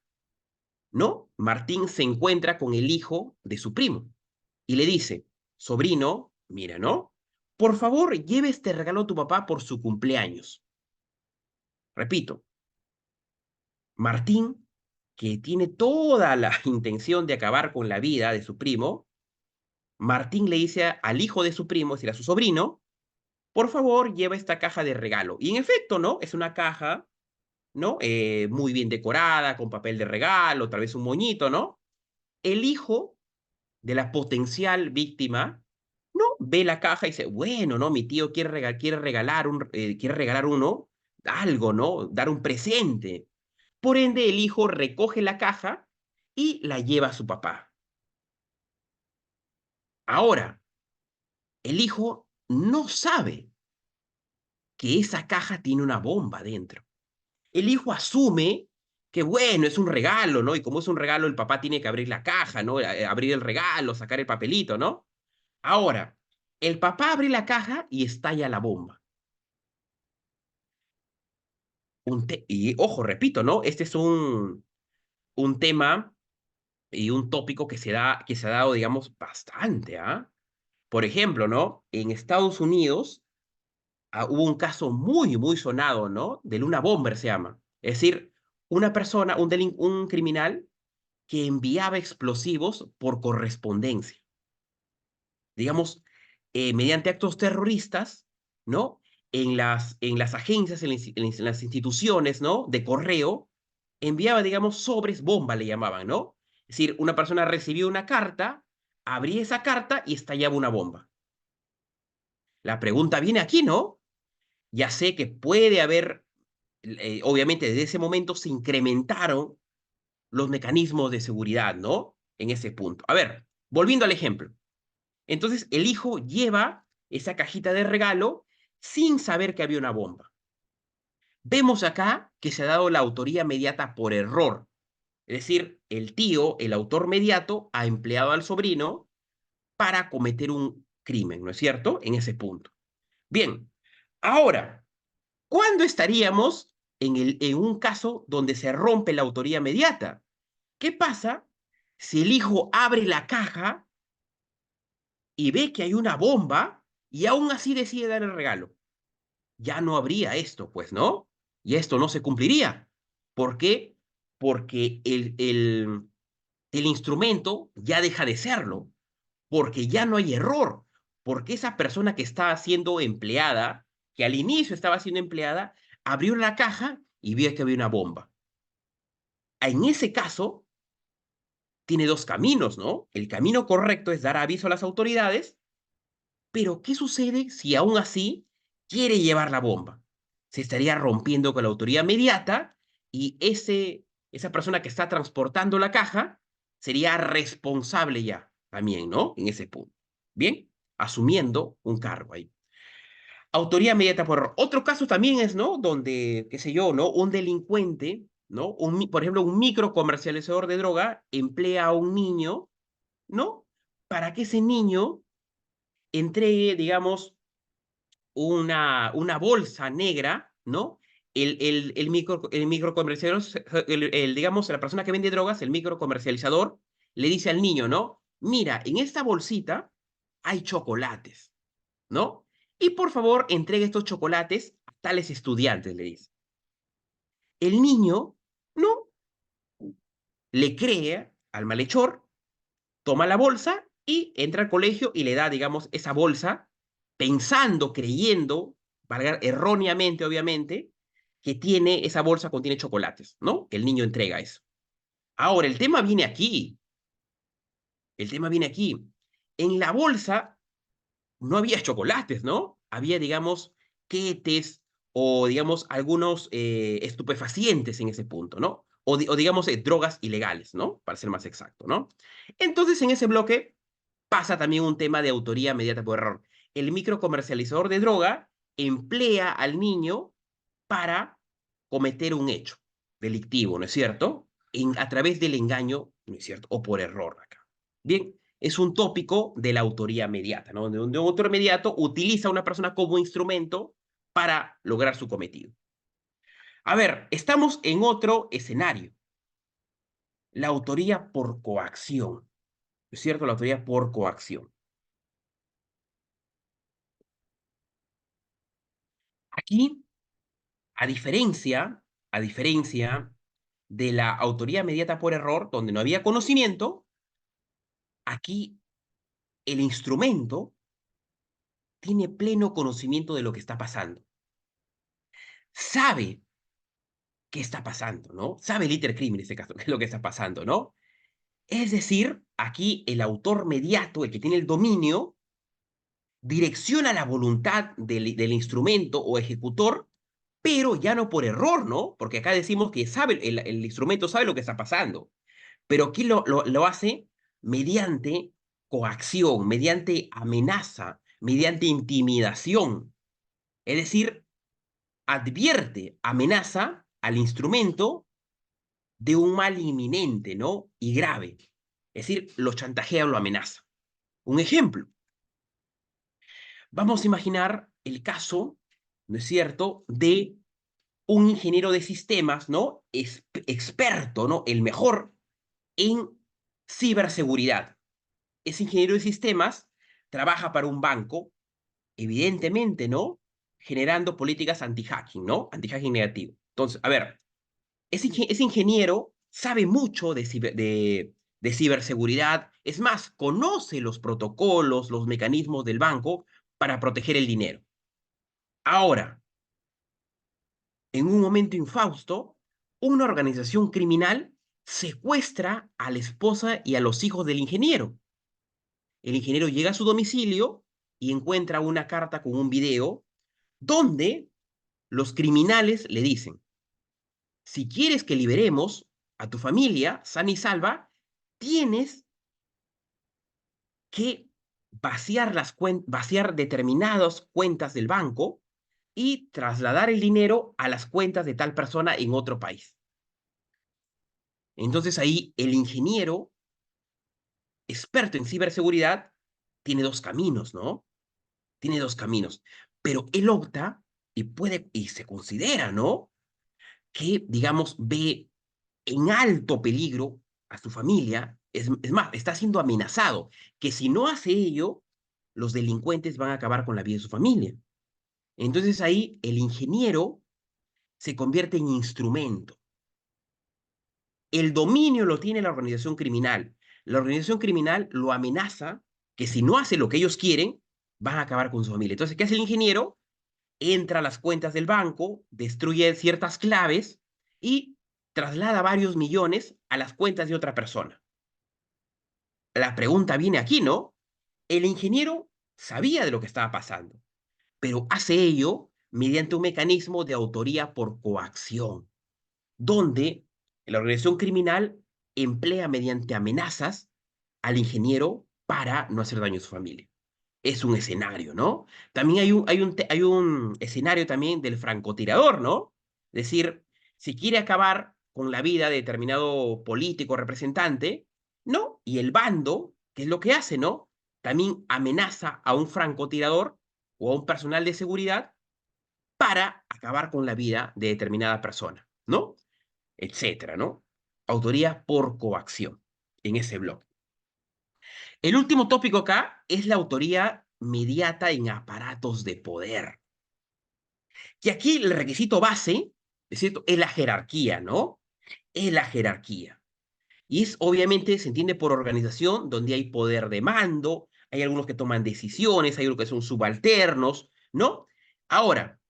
[SPEAKER 1] ¿no? Martín se encuentra con el hijo de su primo y le dice, sobrino, mira, ¿no? Por favor, lleve este regalo a tu papá por su cumpleaños. Repito, Martín, que tiene toda la intención de acabar con la vida de su primo, Martín le dice al hijo de su primo, es decir, a su sobrino, por favor, lleva esta caja de regalo. Y en efecto, ¿no? Es una caja, ¿no? Muy bien decorada, con papel de regalo, tal vez un moñito, ¿no? El hijo de la potencial víctima, ¿no? Ve la caja y dice, bueno, ¿no? Mi tío quiere regalar uno, algo, ¿no? Dar un presente. Por ende, el hijo recoge la caja y la lleva a su papá. Ahora, el hijo no sabe que esa caja tiene una bomba dentro. El hijo asume que, bueno, es un regalo, ¿no? Y como es un regalo, el papá tiene que abrir la caja, ¿no? Abrir el regalo, sacar el papelito, ¿no? Ahora, el papá abre la caja y estalla la bomba. Y ojo, repito, ¿no? Este es un tema y un tópico que se ha dado, digamos, bastante, ¿ah? Por ejemplo, ¿no? En Estados Unidos hubo un caso muy, muy sonado, ¿no? De Luna Bomber se llama. Es decir, una persona, un criminal que enviaba explosivos por correspondencia. Digamos, mediante actos terroristas, ¿no? En las agencias, en las instituciones, ¿no? De correo, enviaba, digamos, sobres bomba, le llamaban, ¿no? Es decir, una persona recibía una carta, abría esa carta y estallaba una bomba. La pregunta viene aquí, ¿no? Ya sé que puede haber, obviamente desde ese momento se incrementaron los mecanismos de seguridad, ¿no? En ese punto. A ver, volviendo al ejemplo. Entonces el hijo lleva esa cajita de regalo sin saber que había una bomba. Vemos acá que se ha dado la autoría mediata por error. Es decir, el tío, el autor mediato, ha empleado al sobrino para cometer un crimen, ¿no es cierto? En ese punto. Bien, ahora, ¿cuándo estaríamos en un caso donde se rompe la autoría mediata? ¿Qué pasa si el hijo abre la caja y ve que hay una bomba y aún así decide dar el regalo? Ya no habría esto, pues, ¿no? Y esto no se cumpliría. ¿Por qué? Porque el instrumento ya deja de serlo, porque ya no hay error, porque esa persona que estaba siendo empleada, que al inicio estaba siendo empleada, abrió la caja y vio que había una bomba. En ese caso, tiene dos caminos, ¿no? El camino correcto es dar aviso a las autoridades, pero ¿qué sucede si aún así quiere llevar la bomba? Se estaría rompiendo con la autoridad mediata y esa persona que está transportando la caja sería responsable ya también, ¿no? En ese punto. Bien, asumiendo un cargo ahí. Autoría mediata por error. Otro caso también es, ¿no? Donde, qué sé yo, ¿no? Un delincuente, ¿no? Por ejemplo, un microcomercializador de droga emplea a un niño, ¿no? Para que ese niño entregue, digamos, una bolsa negra, ¿no? El microcomercializador, digamos, la persona que vende drogas, el microcomercializador, le dice al niño, ¿no? Mira, en esta bolsita hay chocolates, ¿no? Y por favor, entregue estos chocolates a tales estudiantes, le dice. El niño, no, le cree al malhechor, toma la bolsa y entra al colegio y le da, digamos, esa bolsa, pensando, creyendo, valga, erróneamente, obviamente, que tiene, esa bolsa contiene chocolates, ¿no? Que el niño entrega eso. Ahora, el tema viene aquí. En la bolsa no había chocolates, ¿no? Había, digamos, quetes o, digamos, algunos estupefacientes en ese punto, ¿no? O digamos, drogas ilegales, ¿no? Para ser más exacto, ¿no? Entonces, en ese bloque pasa también un tema de autoría mediata por error. El microcomercializador de droga emplea al niño para cometer un hecho delictivo, ¿no es cierto? A través del engaño, ¿no es cierto? O por error acá. Bien, es un tópico de la autoría mediata, ¿no? Donde un autor mediato utiliza a una persona como instrumento para lograr su cometido. A ver, estamos en otro escenario, la autoría por coacción, ¿no es cierto? La autoría por coacción. Aquí, a diferencia, a diferencia de la autoría mediata por error, donde no había conocimiento, aquí el instrumento tiene pleno conocimiento de lo que está pasando. Sabe qué está pasando, ¿no? Sabe el itercrimen en este caso, qué es lo que está pasando, ¿no? Es decir, aquí el autor mediato, el que tiene el dominio, direcciona la voluntad del instrumento o ejecutor, pero ya no por error, ¿no? Porque acá decimos que sabe, el instrumento sabe lo que está pasando, pero aquí lo hace mediante coacción, mediante amenaza, mediante intimidación. Es decir, advierte, amenaza al instrumento de un mal inminente, ¿no? Y grave. Es decir, lo chantajea o lo amenaza. Un ejemplo. Vamos a imaginar el caso, ¿no es cierto?, de un ingeniero de sistemas, ¿no? Experto, ¿no? El mejor en ciberseguridad. Ese ingeniero de sistemas trabaja para un banco, evidentemente, ¿no? Generando políticas anti-hacking, ¿no? Anti-hacking negativo. Entonces, a ver, ese ingeniero sabe mucho de ciberseguridad, es más, conoce los protocolos, los mecanismos del banco para proteger el dinero. Ahora, en un momento infausto, una organización criminal secuestra a la esposa y a los hijos del ingeniero. El ingeniero llega a su domicilio y encuentra una carta con un video donde los criminales le dicen, si quieres que liberemos a tu familia sana y salva, tienes que vaciar determinadas cuentas del banco y trasladar el dinero a las cuentas de tal persona en otro país. Entonces ahí el ingeniero, experto en ciberseguridad, tiene dos caminos, ¿no? Tiene dos caminos, pero él opta y se considera, ¿no? Que, digamos, ve en alto peligro a su familia, es más, está siendo amenazado, que si no hace ello, los delincuentes van a acabar con la vida de su familia. Entonces ahí el ingeniero se convierte en instrumento. El dominio lo tiene la organización criminal. La organización criminal lo amenaza que si no hace lo que ellos quieren, van a acabar con su familia. Entonces, ¿qué hace el ingeniero? Entra a las cuentas del banco, destruye ciertas claves y traslada varios millones a las cuentas de otra persona. La pregunta viene aquí, ¿no? El ingeniero sabía de lo que estaba pasando, pero hace ello mediante un mecanismo de autoría por coacción, donde la organización criminal emplea mediante amenazas al ingeniero para no hacer daño a su familia. Es un escenario, ¿no? También hay un escenario también del francotirador, ¿no? Es decir, si quiere acabar con la vida de determinado político representante, ¿no? Y el bando, ¿qué es lo que hace, no? También amenaza a un francotirador o a un personal de seguridad para acabar con la vida de determinada persona, ¿no? Etcétera, ¿no? Autoría por coacción en ese bloque. El último tópico acá es la autoría mediata en aparatos de poder. Que aquí el requisito base, ¿es cierto? Es la jerarquía, ¿no? Es la jerarquía. Y es obviamente, se entiende por organización, donde hay poder de mando, hay algunos que toman decisiones, hay algunos que son subalternos, ¿no? Ahora,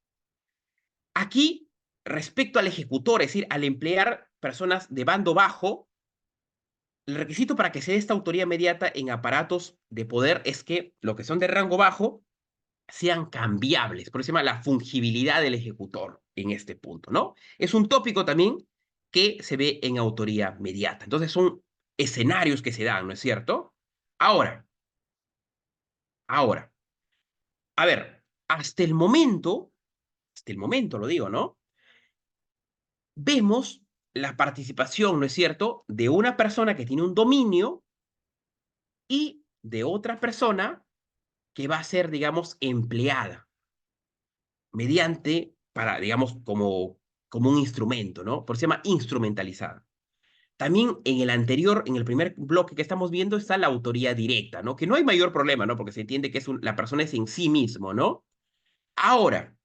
[SPEAKER 1] aquí, respecto al ejecutor, es decir, al emplear personas de bando bajo, el requisito para que se dé esta autoría mediata en aparatos de poder es que los que son de rango bajo sean cambiables. Por eso se llama la fungibilidad del ejecutor en este punto, ¿no? Es un tópico también que se ve en autoría mediata. Entonces son escenarios que se dan, ¿no es cierto? Ahora, ahora, a ver, hasta el momento lo digo, ¿no? Vemos la participación, ¿no es cierto?, de una persona que tiene un dominio y de otra persona que va a ser, digamos, empleada mediante, para, digamos, como un instrumento, ¿no? Por eso se llama instrumentalizada. También en el anterior, en el primer bloque que estamos viendo, está la autoría directa, ¿no? Que no hay mayor problema, ¿no? Porque se entiende que la persona es en sí mismo, ¿no? Ahora.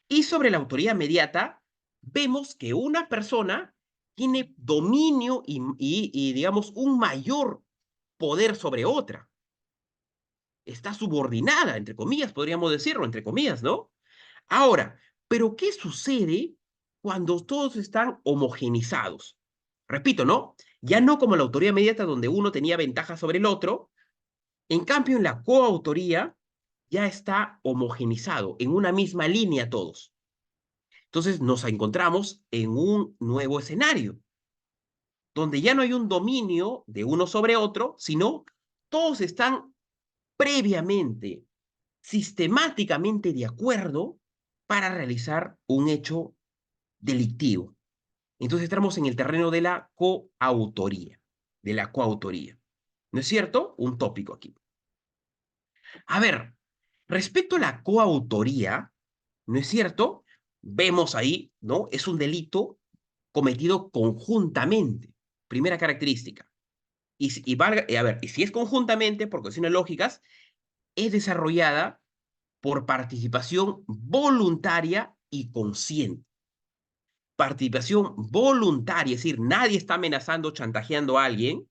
[SPEAKER 1] Y sobre la autoría mediata, vemos que una persona tiene dominio y digamos, un mayor poder sobre otra. Está subordinada, entre comillas, podríamos decirlo, entre comillas, ¿no? Ahora, ¿pero qué sucede cuando todos están homogenizados? Repito, ¿no? Ya no como la autoría inmediata donde uno tenía ventaja sobre el otro, en cambio en la coautoría ya está homogenizado, en una misma línea todos. Entonces nos encontramos en un nuevo escenario. donde ya no hay un dominio de uno sobre otro, sino todos están previamente, sistemáticamente de acuerdo para realizar un hecho delictivo. Entonces estamos en el terreno de la coautoría, de la coautoría. ¿No es cierto? Un tópico aquí. A ver, respecto a la coautoría, ¿no es cierto? Vemos ahí, ¿no? Es un delito cometido conjuntamente. Primera característica. A ver, y si es conjuntamente, por cuestiones lógicas, es desarrollada por participación voluntaria y consciente. Participación voluntaria, es decir, nadie está amenazando, chantajeando a alguien,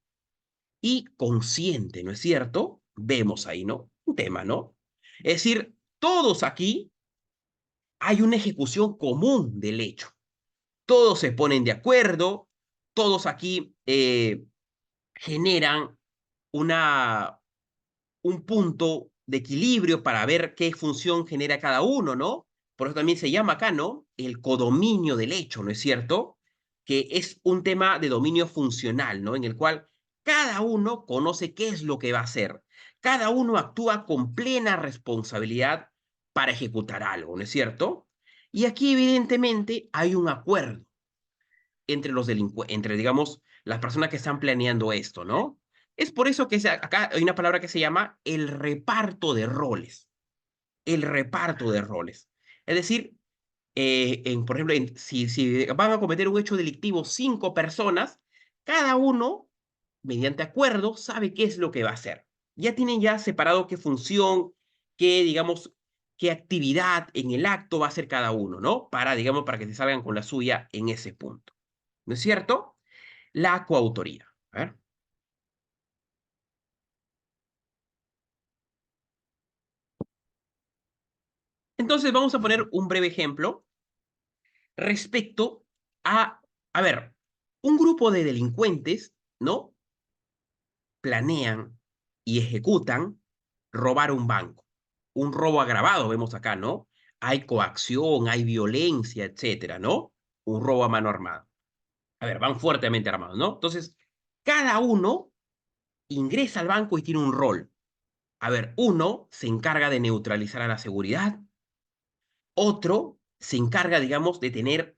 [SPEAKER 1] y consciente, ¿no es cierto? Vemos ahí, ¿no? Un tema, ¿no? Es decir, todos aquí hay una ejecución común del hecho. Todos se ponen de acuerdo, todos aquí generan una, un punto de equilibrio para ver qué función genera cada uno, ¿no? Por eso también se llama acá, ¿no? El codominio del hecho, ¿no es cierto? Que es un tema de dominio funcional, ¿no? En el cual cada uno conoce qué es lo que va a hacer. Cada uno actúa con plena responsabilidad para ejecutar algo, ¿no es cierto? Y aquí evidentemente hay un acuerdo entre los delincuentes, entre, digamos, las personas que están planeando esto, ¿no? Es por eso que acá hay una palabra que se llama el reparto de roles. El reparto de roles. Es decir, por ejemplo, si van a cometer un hecho delictivo 5 personas, cada uno, mediante acuerdo, sabe qué es lo que va a hacer. Ya tienen ya separado qué función, qué, digamos, qué actividad en el acto va a hacer cada uno, ¿no? Para, digamos, para que se salgan con la suya en ese punto. ¿No es cierto? La coautoría. A ver. Entonces vamos a poner un breve ejemplo respecto a ver, un grupo de delincuentes, ¿no? Planean y ejecutan robar un banco. Un robo agravado, vemos acá, ¿no? Hay coacción, hay violencia, etcétera, ¿no? Un robo a mano armada. A ver, van fuertemente armados, ¿no? Entonces, cada uno ingresa al banco y tiene un rol. A ver, uno se encarga de neutralizar a la seguridad, otro se encarga, digamos, de tener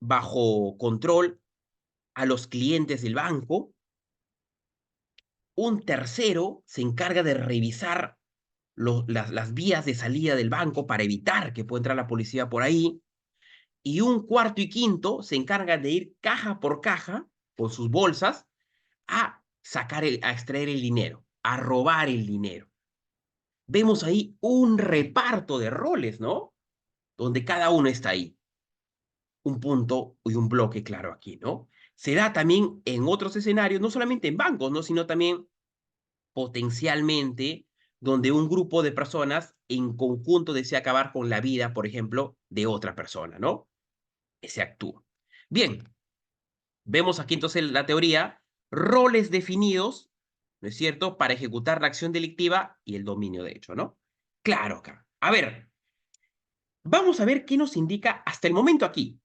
[SPEAKER 1] bajo control a los clientes del banco, un tercero se encarga de revisar las vías de salida del banco para evitar que pueda entrar la policía por ahí, y un cuarto y quinto se encarga de ir caja por caja con sus bolsas a a extraer el dinero, a robar el dinero. Vemos ahí un reparto de roles, ¿no? Donde cada uno está ahí. Un punto y un bloque claro aquí, ¿no? Se da también en otros escenarios, no solamente en bancos, ¿no? Sino también potencialmente donde un grupo de personas en conjunto desea acabar con la vida, por ejemplo, de otra persona, ¿no? Se actúa. Bien, vemos aquí entonces la teoría, roles definidos, ¿no es cierto?, para ejecutar la acción delictiva y el dominio de hecho, ¿no? Claro, acá. A ver, vamos a ver qué nos indica hasta el momento aquí.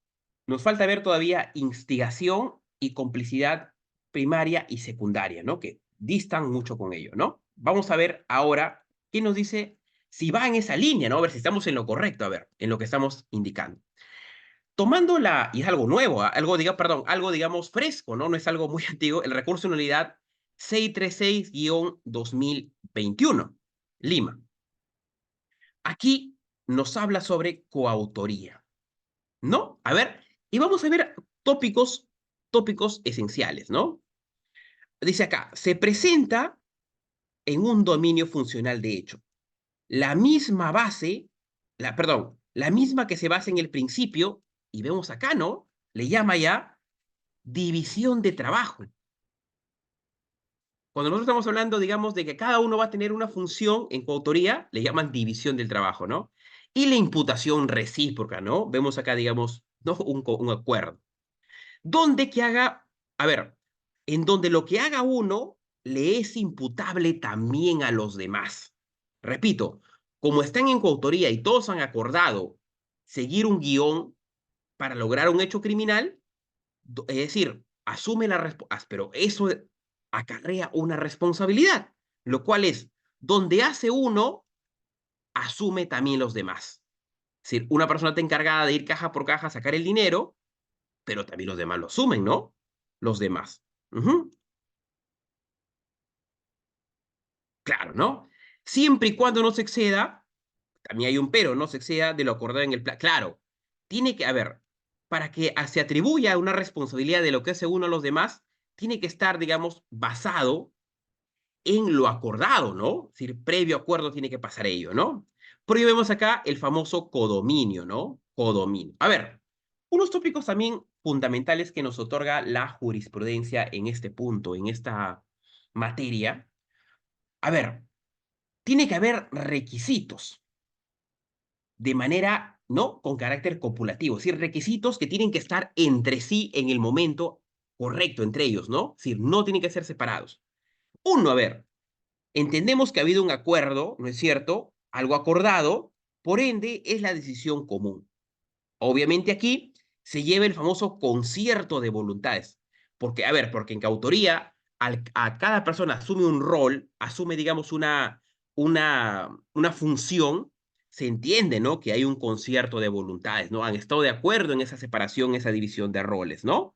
[SPEAKER 1] Nos falta ver todavía instigación y complicidad primaria y secundaria, ¿no? Que distan mucho con ello, ¿no? Vamos a ver ahora qué nos dice si va en esa línea, ¿no? A ver si estamos en lo correcto, a ver, en lo que estamos indicando. Tomando y es algo nuevo, algo, perdón, algo, digamos, fresco, ¿no? No es algo muy antiguo, el recurso de unidad 636-2021, Lima. Aquí nos habla sobre coautoría, ¿no? A ver, y vamos a ver tópicos esenciales, ¿no? Dice acá, se presenta en un dominio funcional de hecho. La misma base, perdón, la misma que se basa en el principio, y vemos acá, ¿no? Le llama ya división de trabajo. Cuando nosotros estamos hablando, digamos, de que cada uno va a tener una función en coautoría, le llaman división del trabajo, ¿no? Y la imputación recíproca, ¿no? Vemos acá, digamos, ¿no? Un acuerdo. Donde que haga, a ver, en donde lo que haga uno le es imputable también a los demás. Repito, como están en coautoría y todos han acordado seguir un guión para lograr un hecho criminal, es decir, asume la responsabilidad, pero eso acarrea una responsabilidad, lo cual es, donde hace uno, asume también los demás. Es decir, una persona está encargada de ir caja por caja a sacar el dinero, pero también los demás lo asumen, ¿no? Los demás. Ujú. Claro, ¿no? Siempre y cuando no se exceda, también hay un pero, no se exceda de lo acordado en el plan. Claro, tiene que haber, para que se atribuya una responsabilidad de lo que hace uno a los demás, tiene que estar, digamos, basado en lo acordado, ¿no? Es decir, previo acuerdo tiene que pasar ello, ¿no? Por ello vemos acá el famoso codominio, ¿no? Codominio. A ver, unos tópicos también fundamentales que nos otorga la jurisprudencia en este punto, en esta materia. A ver, tiene que haber requisitos de manera, ¿no? Con carácter copulativo, es decir, requisitos que tienen que estar entre sí en el momento correcto entre ellos, ¿no? Es decir, no tienen que ser separados. Uno, a ver, entendemos que ha habido un acuerdo, ¿no es cierto? Algo acordado, por ende es la decisión común. Obviamente aquí se lleva el famoso concierto de voluntades. Porque, a ver, porque en coautoría a cada persona asume un rol, asume, digamos, una función, se entiende, ¿no? Que hay un concierto de voluntades, ¿no? Han estado de acuerdo en esa separación, esa división de roles, ¿no?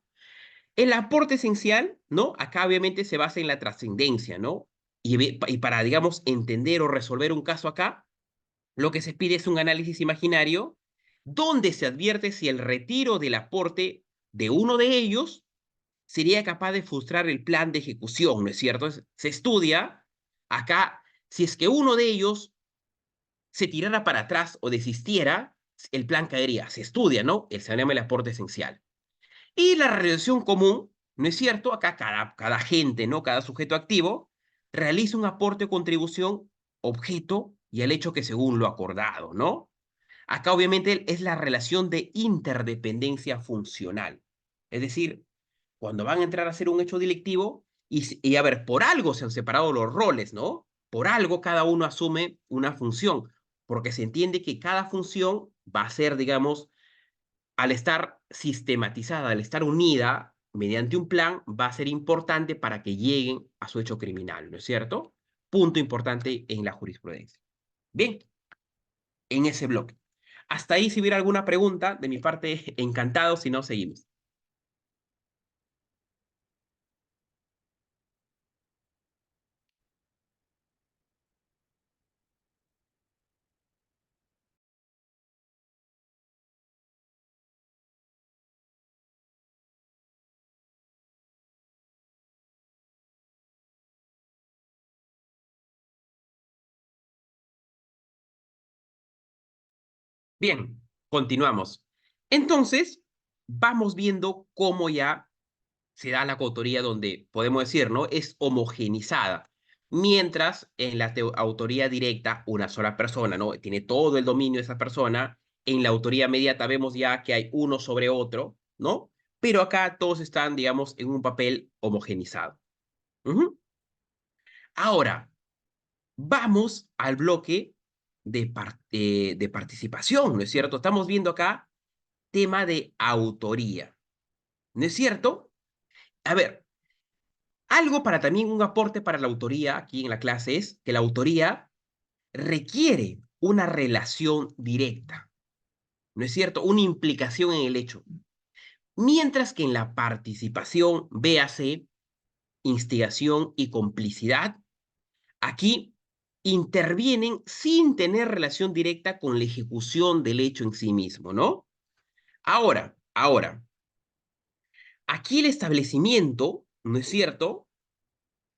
[SPEAKER 1] El aporte esencial, ¿no? Acá obviamente se basa en la trascendencia, ¿no? Y para, digamos, entender o resolver un caso acá, lo que se pide es un análisis imaginario donde se advierte si el retiro del aporte de uno de ellos sería capaz de frustrar el plan de ejecución, ¿no es cierto? Se estudia acá si es que uno de ellos se tirara para atrás o desistiera, el plan caería. Se estudia, ¿no? Se llama el aporte esencial. Y la realización común, ¿no es cierto? Acá cada agente, ¿no? Cada sujeto activo realiza un aporte o contribución objeto y al hecho que según lo acordado, ¿no? Acá obviamente es la relación de interdependencia funcional. Es decir, cuando van a entrar a hacer un hecho delictivo y a ver, por algo se han separado los roles, ¿no? Por algo cada uno asume una función, porque se entiende que cada función va a ser, digamos, al estar sistematizada, al estar unida mediante un plan, va a ser importante para que lleguen a su hecho criminal, ¿no es cierto? Punto importante en la jurisprudencia. Bien, en ese bloque. Hasta ahí, si hubiera alguna pregunta, de mi parte, encantado, si no, seguimos. Bien, continuamos. Entonces, vamos viendo cómo ya se da la coautoría donde podemos decir, ¿no? Es homogenizada. Mientras en la autoría directa, una sola persona, ¿no? Tiene todo el dominio de esa persona. En la autoría mediata vemos ya que hay uno sobre otro, ¿no? Pero acá todos están, digamos, en un papel homogenizado. Ujú. Ahora, vamos al bloque de participación, ¿no es cierto? Estamos viendo acá tema de autoría, ¿no es cierto? A ver, algo para también un aporte para la autoría aquí en la clase es que la autoría requiere una relación directa, ¿no es cierto? Una implicación en el hecho. Mientras que en la participación, véase, instigación y complicidad, aquí intervienen sin tener relación directa con la ejecución del hecho en sí mismo, ¿no? Ahora, aquí el establecimiento, ¿no es cierto?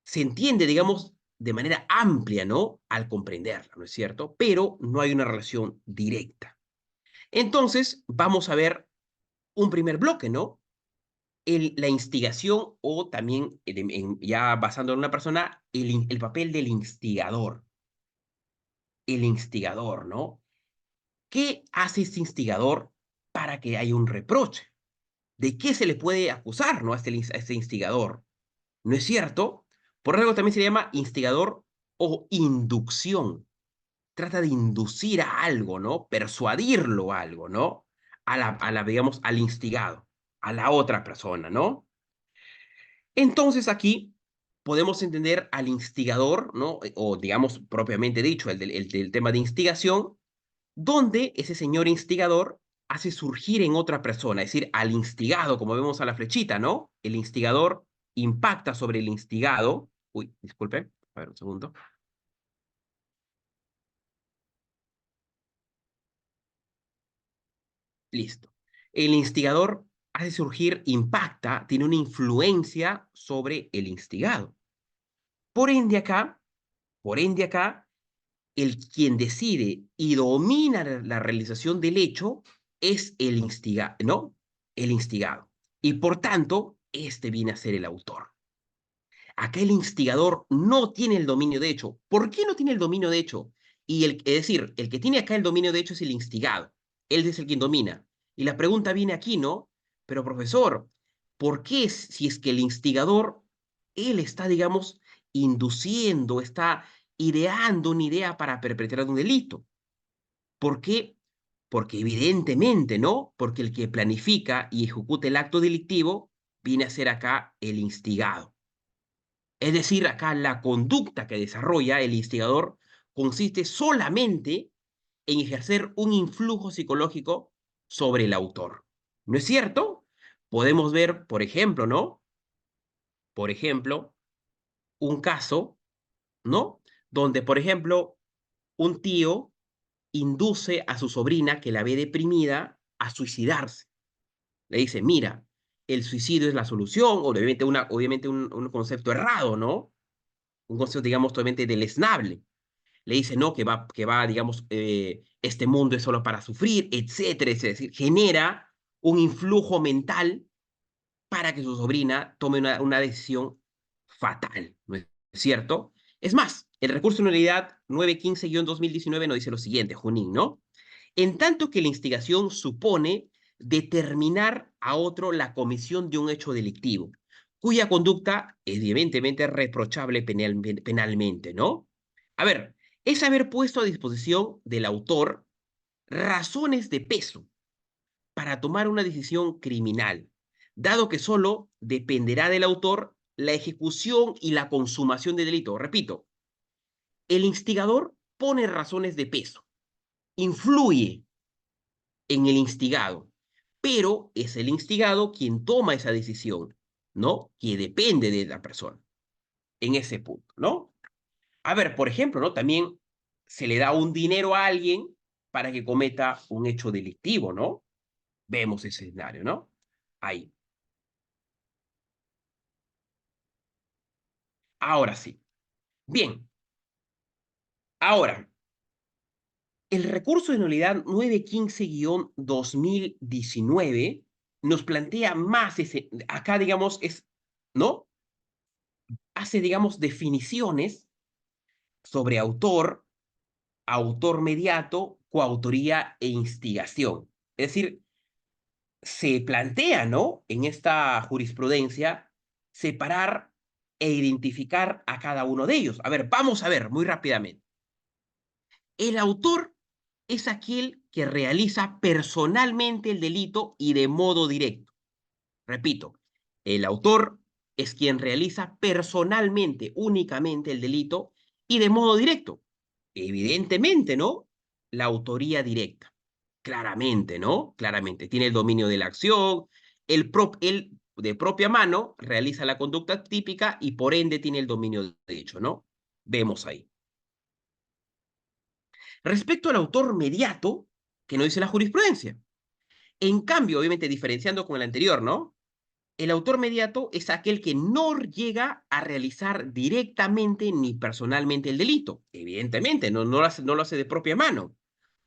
[SPEAKER 1] Se entiende, digamos, de manera amplia, ¿no? Al comprenderla, ¿no es cierto? Pero no hay una relación directa. Entonces, vamos a ver un primer bloque, ¿no? La instigación o también, ya basando en una persona, el papel del instigador. El instigador, ¿no? ¿Qué hace este instigador para que haya un reproche? ¿De qué se le puede acusar, ¿no? A este instigador. ¿No es cierto? Por algo también se le llama instigador o inducción. Trata de inducir a algo, ¿no? Persuadirlo a algo, ¿no? Digamos, al instigado, a la otra persona, ¿no? Entonces aquí podemos entender al instigador, ¿no? O digamos propiamente dicho, el del tema de instigación, donde ese señor instigador hace surgir en otra persona, es decir, al instigado, como vemos a la flechita, ¿no? El instigador impacta sobre el instigado. Uy, disculpe, a ver un segundo. Listo. El instigador hace surgir, impacta, tiene una influencia sobre el instigado. Por ende acá, por ende acá, el quien decide y domina la realización del hecho es el instigado, ¿no? El instigado. Y por tanto, este viene a ser el autor. Acá el instigador no tiene el dominio de hecho. ¿Por qué no tiene el dominio de hecho? Es decir, el que tiene acá el dominio de hecho es el instigado. Él es el quien domina. Y la pregunta viene aquí, ¿no? Pero profesor, ¿por qué si es que el instigador, él está, digamos, induciendo, está ideando una idea para perpetrar un delito? ¿Por qué? Porque evidentemente, ¿no? Porque el que planifica y ejecuta el acto delictivo viene a ser acá el instigado. Es decir, acá la conducta que desarrolla el instigador consiste solamente en ejercer un influjo psicológico sobre el autor. ¿No es cierto? Podemos ver, por ejemplo, ¿no? Por ejemplo, un caso, ¿no? Donde, por ejemplo, un tío induce a su sobrina que la ve deprimida a suicidarse. Le dice, mira, el suicidio es la solución, obviamente, obviamente un concepto errado, ¿no? Un concepto, digamos, totalmente deleznable. Le dice, no, que va, digamos, este mundo es solo para sufrir, etcétera, es decir, genera un influjo mental para que su sobrina tome una decisión fatal, ¿no es cierto? Es más, el recurso de nulidad 915-2019 nos dice lo siguiente, Junín, ¿no? En tanto que la instigación supone determinar a otro la comisión de un hecho delictivo, cuya conducta es evidentemente reprochable penalmente, ¿no? A ver, es haber puesto a disposición del autor razones de peso para tomar una decisión criminal, dado que solo dependerá del autor la ejecución y la consumación del delito. Repito, el instigador pone razones de peso, influye en el instigado, pero es el instigado quien toma esa decisión, ¿no? Que depende de la persona en ese punto, ¿no? A ver, por ejemplo, ¿no? También se le da un dinero a alguien para que cometa un hecho delictivo, ¿no? Vemos ese escenario, ¿no? Ahí. Ahora sí. Bien, ahora, el recurso de nulidad 915-2019 nos plantea más ese, acá digamos es, ¿no? Hace, digamos, definiciones sobre autor, autor mediato, coautoría e instigación. Es decir, se plantea, ¿no? En esta jurisprudencia, separar e identificar a cada uno de ellos. A ver, vamos a ver muy rápidamente. El autor es aquel que realiza personalmente el delito y de modo directo. Repito, el autor es quien realiza personalmente, únicamente el delito y de modo directo. Evidentemente, ¿no? La autoría directa. Claramente, ¿no? Claramente. Tiene el dominio de la acción, él de propia mano realiza la conducta típica y por ende tiene el dominio de hecho, ¿no? Vemos ahí. Respecto al autor mediato, que no dice la jurisprudencia. En cambio, obviamente diferenciando con el anterior, ¿no? El autor mediato es aquel que no llega a realizar directamente ni personalmente el delito. Evidentemente, no lo hace de propia mano,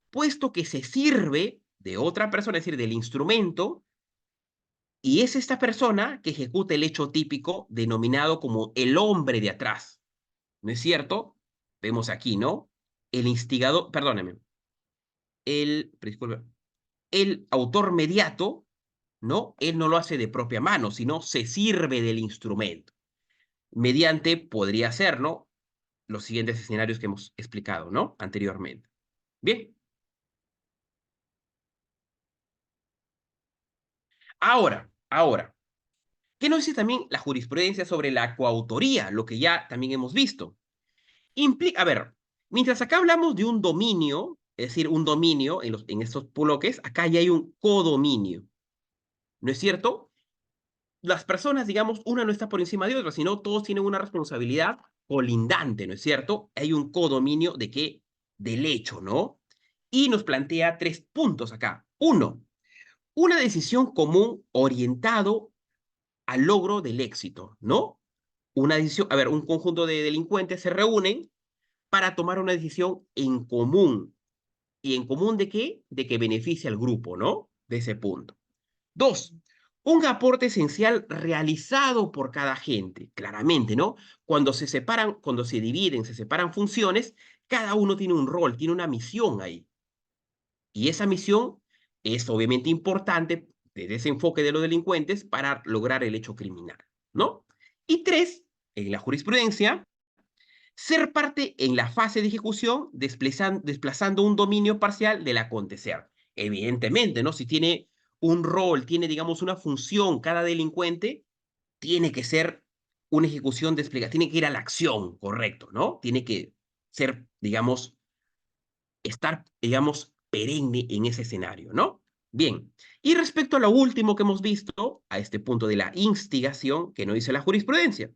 [SPEAKER 1] puesto que se sirve de otra persona, es decir, del instrumento, y es esta persona que ejecuta el hecho típico denominado como el hombre de atrás. ¿No es cierto? Vemos aquí, ¿no? El instigador, perdóneme, disculpe, el autor mediato, ¿no? Él no lo hace de propia mano, sino se sirve del instrumento. Mediante, podría ser, ¿no? Los siguientes escenarios que hemos explicado, ¿no? Anteriormente. Bien. Ahora, ¿Qué nos dice también la jurisprudencia sobre la coautoría? Lo que ya también hemos visto. Implica, a ver, mientras acá hablamos de un dominio, es decir, un dominio en estos bloques, acá ya hay un codominio, ¿no es cierto? Las personas, digamos, una no está por encima de otra, sino todos tienen una responsabilidad colindante, ¿no es cierto? Hay un codominio de qué? Del hecho, ¿no? Y nos plantea 3 puntos acá. Uno, una decisión común orientado al logro del éxito, ¿no? Una decisión, a ver, un conjunto de delincuentes se reúnen para tomar una decisión en común. ¿Y en común de qué? De que beneficie al grupo, ¿no? De ese punto. Dos, un aporte esencial realizado por cada agente, claramente, ¿no? Cuando se separan, cuando se dividen, se separan funciones, cada uno tiene un rol, tiene una misión ahí. Y esa misión es obviamente importante desde ese enfoque de los delincuentes para lograr el hecho criminal, ¿no? Y tres, en la jurisprudencia, ser parte en la fase de ejecución desplazando un dominio parcial del acontecer. Evidentemente, ¿no? Si tiene un rol, tiene, digamos, una función cada delincuente, tiene que ser una ejecución desplegada, tiene que ir a la acción, correcto, ¿no? Tiene que ser, digamos, estar, digamos, perenne en ese escenario, ¿no? Bien, y respecto a lo último que hemos visto, a este punto de la instigación, que no dice la jurisprudencia,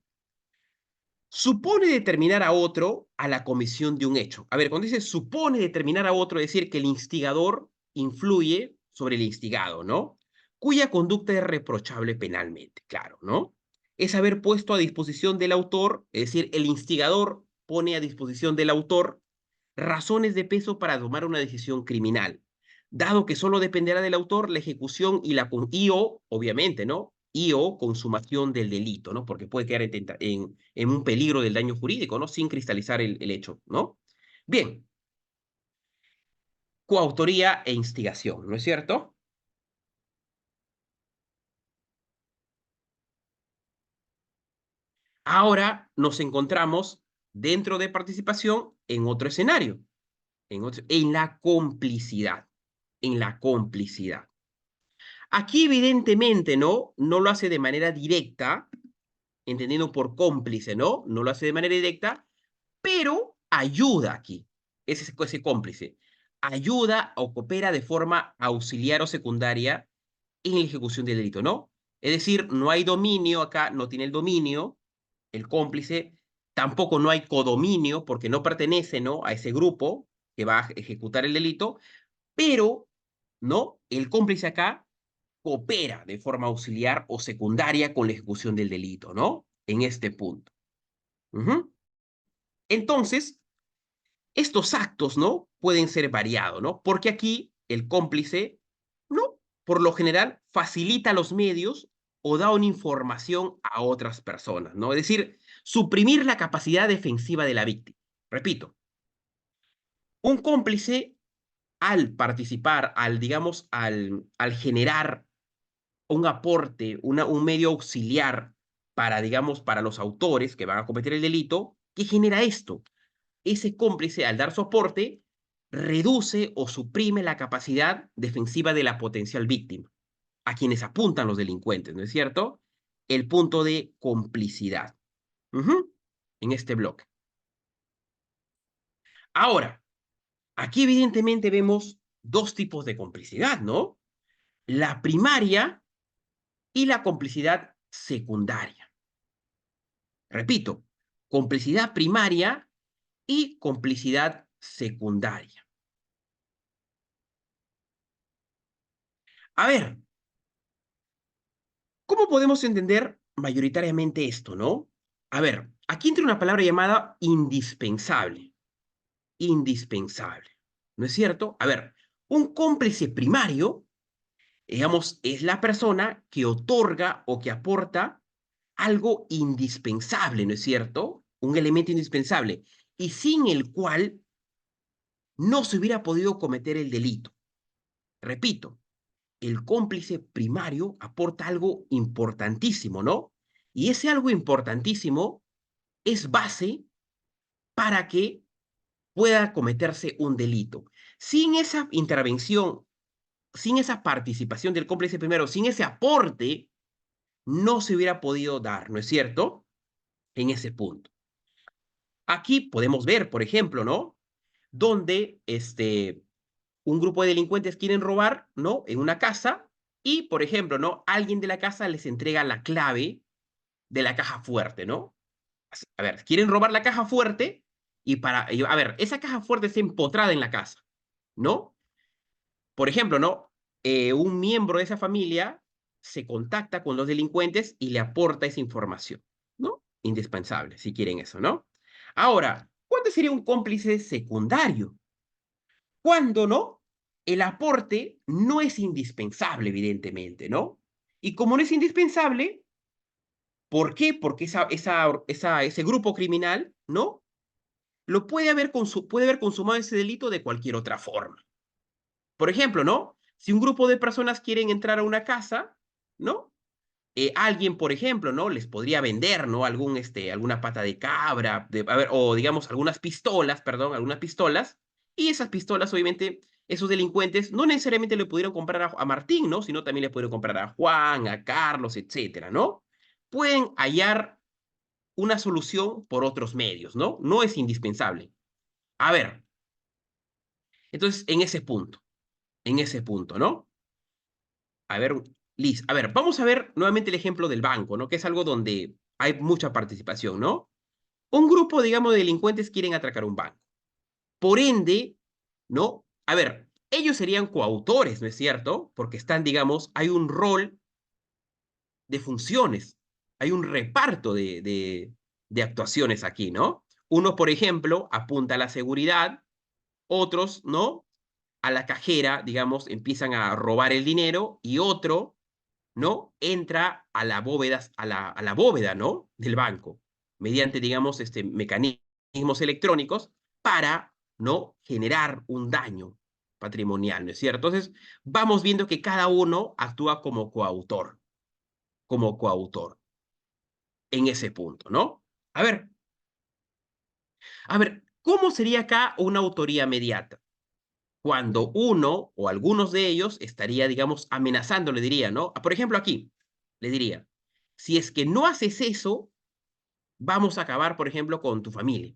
[SPEAKER 1] supone determinar a otro a la comisión de un hecho. A ver, cuando dice supone determinar a otro, es decir, que el instigador influye sobre el instigado, ¿no? Cuya conducta es reprochable penalmente, claro, ¿no? Es haber puesto a disposición del autor, es decir, el instigador pone a disposición del autor razones de peso para tomar una decisión criminal, dado que solo dependerá del autor la ejecución y o, obviamente, ¿no? Y o consumación del delito, ¿no? Porque puede quedar en un peligro del daño jurídico, ¿no? Sin cristalizar el hecho, ¿no? Bien, coautoría e instigación, ¿no es cierto? Ahora nos encontramos dentro de participación en otro escenario, en la complicidad, en la complicidad. Aquí evidentemente, ¿no? No lo hace de manera directa, entendiendo por cómplice, ¿no? No lo hace de manera directa, pero ayuda aquí, ese cómplice. Ayuda o coopera de forma auxiliar o secundaria en la ejecución del delito, ¿no? Es decir, no hay dominio acá, no tiene el dominio, el cómplice, tampoco no hay codominio porque no pertenece, ¿no? A ese grupo que va a ejecutar el delito, pero, ¿no? El cómplice acá coopera de forma auxiliar o secundaria con la ejecución del delito, ¿no? En este punto. Ujú. Entonces, estos actos, ¿no? Pueden ser variados, ¿no? Porque aquí el cómplice, ¿no? Por lo general, facilita los medios o da una información a otras personas, ¿no? Es decir, suprimir la capacidad defensiva de la víctima. Repito, un cómplice al participar, digamos, al generar un aporte, un medio auxiliar para, digamos, para los autores que van a cometer el delito, ¿qué genera esto? Ese cómplice, al dar su aporte, reduce o suprime la capacidad defensiva de la potencial víctima, a quienes apuntan los delincuentes, ¿no es cierto? El punto de complicidad. Ujú. En este bloque. Ahora, aquí evidentemente vemos dos tipos de complicidad, ¿no? La primaria y la complicidad secundaria. Repito, complicidad primaria y complicidad secundaria. A ver, ¿cómo podemos entender mayoritariamente esto, no? A ver, aquí entra una palabra llamada indispensable. Indispensable. ¿No es cierto? A ver, un cómplice primario, digamos, es la persona que otorga o que aporta algo indispensable, ¿no es cierto? Un elemento indispensable, y sin el cual no se hubiera podido cometer el delito. Repito, el cómplice primario aporta algo importantísimo, ¿no? Y ese algo importantísimo es base para que pueda cometerse un delito. Sin esa intervención, sin esa participación del cómplice primero, sin ese aporte, no se hubiera podido dar, ¿no es cierto? En ese punto. Aquí podemos ver, por ejemplo, ¿no? Donde un grupo de delincuentes quieren robar, ¿no? En una casa y, por ejemplo, ¿no? Alguien de la casa les entrega la clave de la caja fuerte, ¿no? A ver, quieren robar la caja fuerte a ver, esa caja fuerte está empotrada en la casa, ¿no? Por ejemplo, ¿no? Un miembro de esa familia se contacta con los delincuentes y le aporta esa información, ¿no? Indispensable, si quieren eso, ¿no? Ahora, ¿cuándo sería un cómplice secundario? Cuando, ¿no? El aporte no es indispensable, evidentemente, ¿no? Y como no es indispensable, ¿por qué? Porque ese grupo criminal, ¿no? Puede haber consumado ese delito de cualquier otra forma. Por ejemplo, ¿no? Si un grupo de personas quieren entrar a una casa, ¿no? Alguien, por ejemplo, ¿no? Les podría vender, ¿no? Alguna pata de cabra, a ver, o digamos algunas pistolas, perdón, algunas pistolas, y esas pistolas, obviamente, esos delincuentes no necesariamente le pudieron comprar a Martín, ¿no? Sino también le pudieron comprar a Juan, a Carlos, etcétera, ¿no? Pueden hallar una solución por otros medios, ¿no? No es indispensable. A ver, entonces, en ese punto, ¿no? A ver, Liz, a ver, vamos a ver nuevamente el ejemplo del banco, ¿no? Que es algo donde hay mucha participación, ¿no? Un grupo, digamos, de delincuentes quieren atracar un banco. Por ende, ¿no? A ver, ellos serían coautores, ¿no es cierto? Porque están, digamos, hay un rol de funciones, hay un reparto de actuaciones aquí, ¿no? Uno, por ejemplo, apunta a la seguridad, otros, ¿no? A la cajera, digamos, empiezan a robar el dinero y otro, ¿no? Entra a la bóveda, a la bóveda, ¿no? Del banco, mediante, digamos, mecanismos electrónicos para, ¿no? Generar un daño patrimonial, ¿no es cierto? Entonces, vamos viendo que cada uno actúa como coautor en ese punto, ¿no? A ver, ¿cómo sería acá una autoría mediata? Cuando uno o algunos de ellos estaría, digamos, amenazando, le diría, ¿no? Por ejemplo, aquí, le diría, si es que no haces eso, vamos a acabar, por ejemplo, con tu familia.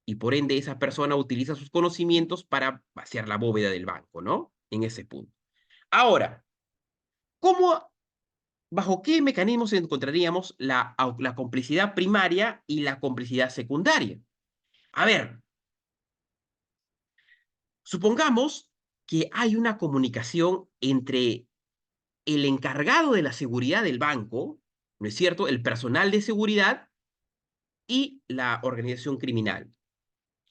[SPEAKER 1] Y por ende, esa persona utiliza sus conocimientos para vaciar la bóveda del banco, ¿no? En ese punto. Ahora, ¿cómo, bajo qué mecanismos encontraríamos la complicidad primaria y la complicidad secundaria? A ver, supongamos que hay una comunicación entre el encargado de la seguridad del banco, ¿no es cierto? El personal de seguridad y la organización criminal.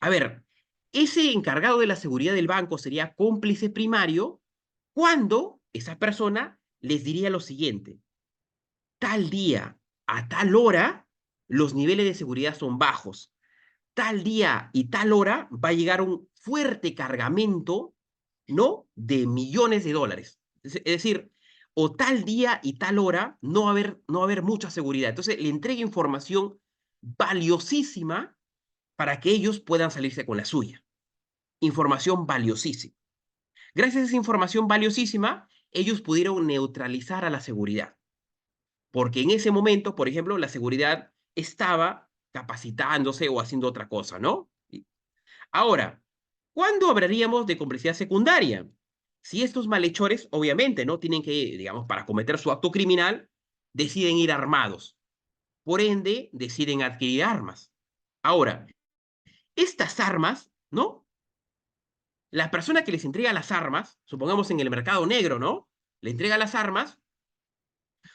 [SPEAKER 1] A ver, ese encargado de la seguridad del banco sería cómplice primario cuando esa persona les diría lo siguiente: tal día a tal hora los niveles de seguridad son bajos, tal día y tal hora va a llegar un fuerte cargamento, ¿no? De millones de dólares. Es decir, o tal día y tal hora no va a haber mucha seguridad. Entonces le entrega información valiosísima para que ellos puedan salirse con la suya. Información valiosísima. Gracias a esa información valiosísima, ellos pudieron neutralizar a la seguridad. Porque en ese momento, por ejemplo, la seguridad estaba capacitándose o haciendo otra cosa, ¿no? Ahora, ¿cuándo hablaríamos de complicidad secundaria? Si estos malhechores, obviamente, ¿no? Tienen que, digamos, para cometer su acto criminal, deciden ir armados. Por ende, deciden adquirir armas. Ahora, estas armas, ¿no? La persona que les entrega las armas, supongamos en el mercado negro, ¿no? Le entrega las armas,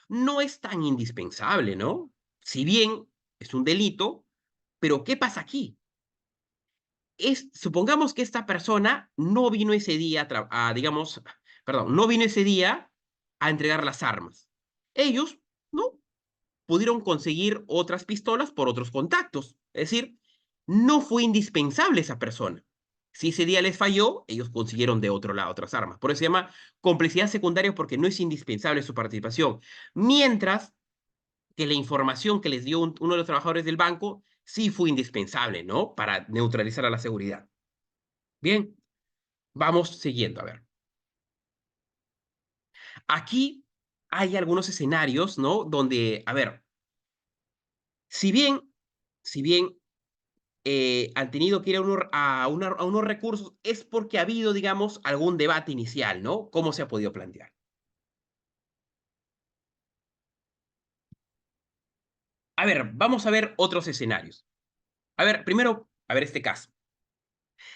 [SPEAKER 1] no es tan indispensable, ¿no? Si bien es un delito, pero ¿qué pasa aquí? Supongamos que esta persona no vino ese día digamos, perdón, no vino ese día a entregar las armas. Ellos, ¿no? Pudieron conseguir otras pistolas por otros contactos. Es decir, no fue indispensable esa persona. Si ese día les falló, ellos consiguieron de otro lado otras armas. Por eso se llama complicidad secundaria porque no es indispensable su participación. Mientras que la información que les dio uno de los trabajadores del banco sí fue indispensable, ¿no? Para neutralizar a la seguridad. Bien, vamos siguiendo. A ver. Aquí hay algunos escenarios, ¿no? Donde, a ver, si bien, si bien han tenido que ir a unos recursos, es porque ha habido, digamos, algún debate inicial, ¿no? ¿Cómo se ha podido plantear? A ver, vamos a ver otros escenarios. A ver, primero, a ver este caso.